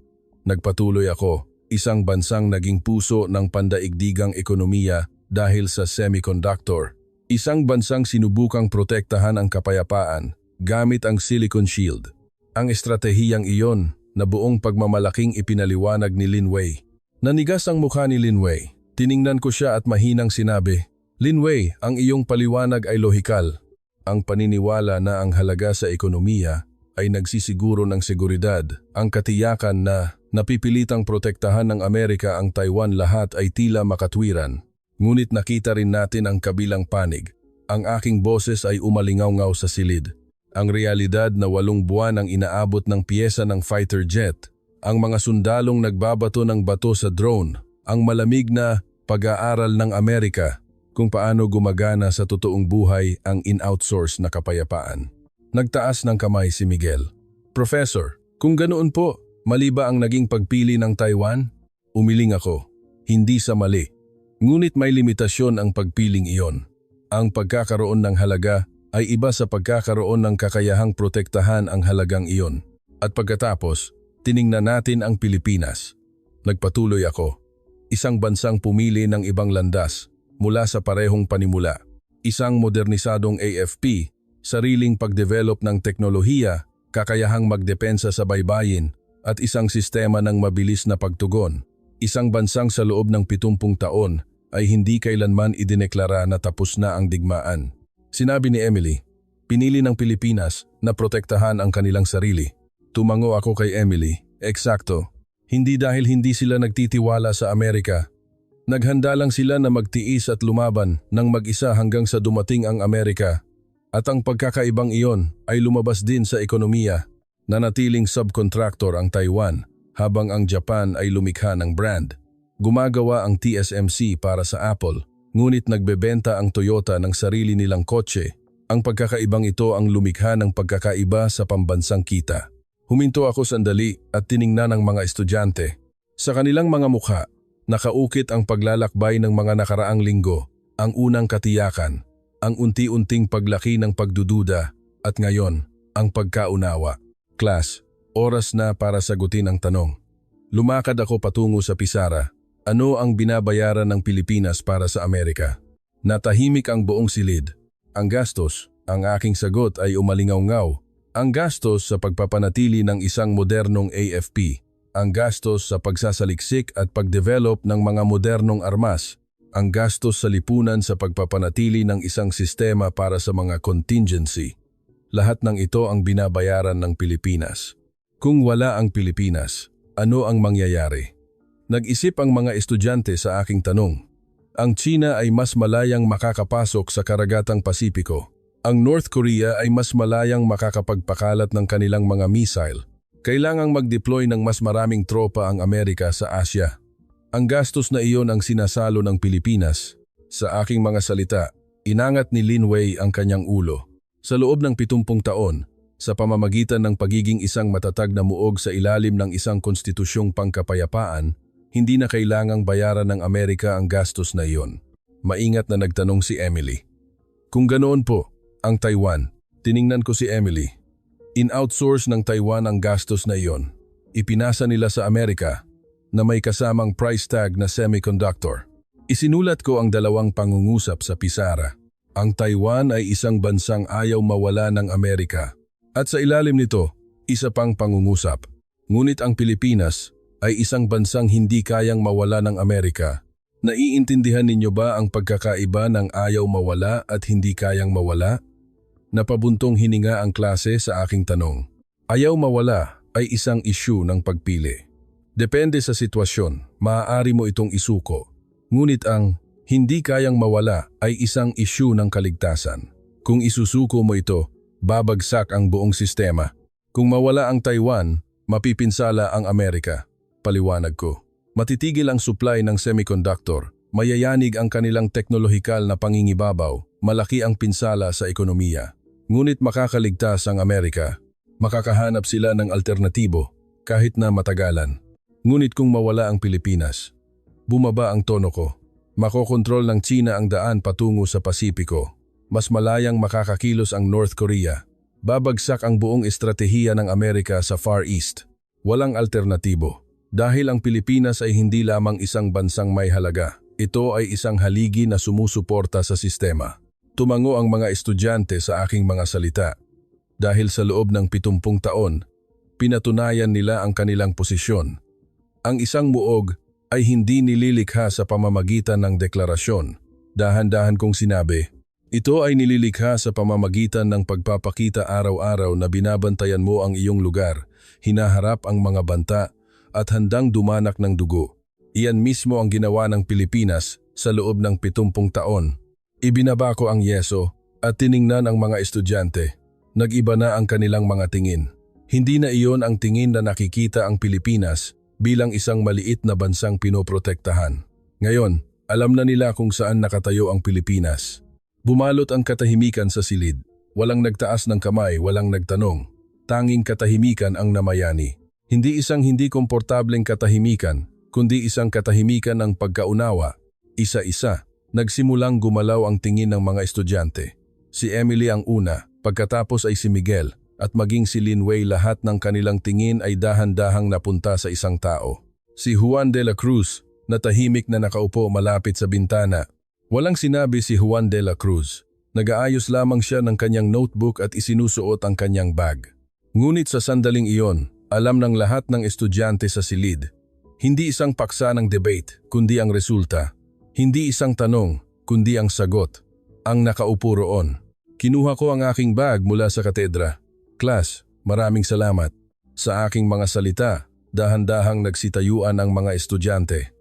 Nagpatuloy ako, isang bansang naging puso ng pandaigdigang ekonomiya dahil sa semiconductor. Isang bansang sinubukang protektahan ang kapayapaan gamit ang Silicon Shield. Ang estratehiyang iyon na buong pagmamalaking ipinaliwanag ni Linway. Nanigas ang mukha ni Linway. Tiningnan ko siya at mahinang sinabi, Linway, ang iyong paliwanag ay lohikal. Ang paniniwala na ang halaga sa ekonomiya ay nagsisiguro ng seguridad, ang katiyakan na napipilitang protektahan ng Amerika ang Taiwan lahat ay tila makatwiran. Ngunit nakita rin natin ang kabilang panig. Ang aking boses ay umalingaw-ngaw sa silid. Ang realidad na 8 buwan ang inaabot ng piyesa ng fighter jet, ang mga sundalong nagbabato ng bato sa drone, ang malamig na pag-aaral ng Amerika kung paano gumagana sa totoong buhay ang in-outsource na kapayapaan. Nagtaas ng kamay si Miguel. Professor, kung ganoon po, mali ba ang naging pagpili ng Taiwan? Umiling ako. Hindi sa mali. Ngunit may limitasyon ang pagpiling iyon. Ang pagkakaroon ng halaga ay iba sa pagkakaroon ng kakayahang protektahan ang halagang iyon. At pagkatapos, tiningnan natin ang Pilipinas. Nagpatuloy ako. Isang bansang pumili ng ibang landas mula sa parehong panimula. Isang modernisadong AFP, sariling pagdevelop ng teknolohiya, kakayahang magdepensa sa baybayin, at isang sistema ng mabilis na pagtugon. Isang bansang sa loob ng 70 taon ay hindi kailanman idineklara na tapos na ang digmaan. Sinabi ni Emily, pinili ng Pilipinas na protektahan ang kanilang sarili. Tumango ako kay Emily, eksakto. Hindi dahil hindi sila nagtitiwala sa Amerika. Naghanda lang sila na magtiis at lumaban ng mag-isa hanggang sa dumating ang Amerika. At ang pagkakaibang iyon ay lumabas din sa ekonomiya. Nanatiling subcontractor ang Taiwan habang ang Japan ay lumikha ng brand. Gumagawa ang TSMC para sa Apple, ngunit nagbebenta ang Toyota ng sarili nilang kotse. Ang pagkakaibang ito ang lumikha ng pagkakaiba sa pambansang kita. Huminto ako sandali at tiningnan ang mga estudyante. Sa kanilang mga mukha, nakaukit ang paglalakbay ng mga nakaraang linggo, ang unang katiyakan, ang unti-unting paglaki ng pagdududa, at ngayon, ang pagkaunawa. Class, oras na para sagutin ang tanong. Lumakad ako patungo sa pisara. Ano ang binabayaran ng Pilipinas para sa Amerika? Natahimik ang buong silid. Ang gastos, ang aking sagot ay umalingaw-ngaw. Ang gastos sa pagpapanatili ng isang modernong AFP. Ang gastos sa pagsasaliksik at pagdevelop ng mga modernong armas. Ang gastos sa lipunan sa pagpapanatili ng isang sistema para sa mga contingency. Lahat ng ito ang binabayaran ng Pilipinas. Kung wala ang Pilipinas, ano ang mangyayari? Nag-isip ang mga estudyante sa aking tanong. Ang China ay mas malayang makakapasok sa karagatang Pasipiko. Ang North Korea ay mas malayang makakapagpakalat ng kanilang mga missile. Kailangang mag-deploy ng mas maraming tropa ang Amerika sa Asya. Ang gastos na iyon ang sinasalo ng Pilipinas. Sa aking mga salita, inangat ni Linway ang kanyang ulo. Sa loob ng 70 taon, sa pamamagitan ng pagiging isang matatag na muog sa ilalim ng isang konstitusyong pangkapayapaan, hindi na kailangang bayaran ng Amerika ang gastos na iyon. Maingat na nagtanong si Emily. Kung ganoon po, ang Taiwan, tiningnan ko si Emily. In-outsource ng Taiwan ang gastos na iyon. Ipinasa nila sa Amerika na may kasamang price tag na semiconductor. Isinulat ko ang 2 pangungusap sa pisara. Ang Taiwan ay isang bansang ayaw mawala ng Amerika. At sa ilalim nito, isa pang pangungusap. Ngunit ang Pilipinas ay isang bansang hindi kayang mawala ng Amerika. Naiintindihan ninyo ba ang pagkakaiba ng ayaw mawala at hindi kayang mawala? Napabuntong hininga ang klase sa aking tanong. Ayaw mawala ay isang issue ng pagpili. Depende sa sitwasyon, maaari mo itong isuko. Ngunit ang hindi kayang mawala ay isang issue ng kaligtasan. Kung isusuko mo ito, babagsak ang buong sistema. Kung mawala ang Taiwan, mapipinsala ang Amerika. Paliwanag ko. Matitigil ang supply ng semiconductor, mayayanig ang kanilang teknolohikal na pangingibabaw, malaki ang pinsala sa ekonomiya. Ngunit makakaligtas ang Amerika. Makakahanap sila ng alternatibo kahit na matagalan. Ngunit kung mawala ang Pilipinas, bumaba ang tono ko. Makokontrol ng China ang daan patungo sa Pasipiko. Mas malayang makakakilos ang North Korea. Babagsak ang buong estratehiya ng Amerika sa Far East. Walang alternatibo. Dahil ang Pilipinas ay hindi lamang isang bansang may halaga. Ito ay isang haligi na sumusuporta sa sistema. Tumango ang mga estudyante sa aking mga salita. Dahil sa loob ng 70 taon, pinatunayan nila ang kanilang posisyon. Ang isang muog ay hindi nililikha sa pamamagitan ng deklarasyon. Dahan-dahan kong sinabi, ito ay nililikha sa pamamagitan ng pagpapakita araw-araw na binabantayan mo ang iyong lugar, hinaharap ang mga banta, at handang dumanak ng dugo. Iyan mismo ang ginawa ng Pilipinas sa loob ng 70 taon. Ibinaba ko ang yeso at tiningnan ang mga estudyante. Nag-iba na ang kanilang mga tingin. Hindi na iyon ang tingin na nakikita ang Pilipinas bilang isang maliit na bansang pinoprotektahan. Ngayon, alam na nila kung saan nakatayo ang Pilipinas. Bumalot ang katahimikan sa silid. Walang nagtaas ng kamay, walang nagtanong. Tanging katahimikan ang namayani. Hindi isang hindi komportableng katahimikan, kundi isang katahimikan ng pagkaunawa. Isa-isa, nagsimulang gumalaw ang tingin ng mga estudyante. Si Emily ang una, pagkatapos ay si Miguel, at maging si Linway, lahat ng kanilang tingin ay dahan-dahang napunta sa isang tao. Si Juan de la Cruz, na tahimik na nakaupo malapit sa bintana. Walang sinabi si Juan de la Cruz. Nag-aayos lamang siya ng kanyang notebook at isinusuot ang kanyang bag. Ngunit sa sandaling iyon, alam ng lahat ng estudyante sa silid. Hindi isang paksa ng debate, kundi ang resulta. Hindi isang tanong, kundi ang sagot. Ang nakaupo roon. Kinuha ko ang aking bag mula sa katedra. Class, maraming salamat. Sa aking mga salita, dahan-dahang nagsitayuan ang mga estudyante.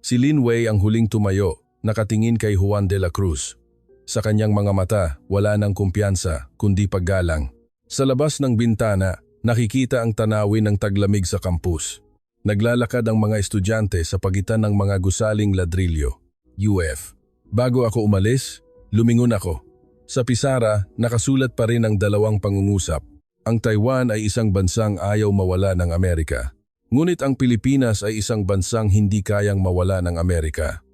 Si Linway ang huling tumayo, nakatingin kay Juan de la Cruz. Sa kanyang mga mata, wala nang kumpiyansa, kundi paggalang. Sa labas ng bintana, nakikita ang tanawin ng taglamig sa kampus. Naglalakad ang mga estudyante sa pagitan ng mga gusaling ladrilyo. UF. Bago ako umalis, lumingon ako. Sa pisara, nakasulat pa rin ang dalawang pangungusap. Ang Taiwan ay isang bansang ayaw mawala ng Amerika. Ngunit ang Pilipinas ay isang bansang hindi kayang mawala ng Amerika.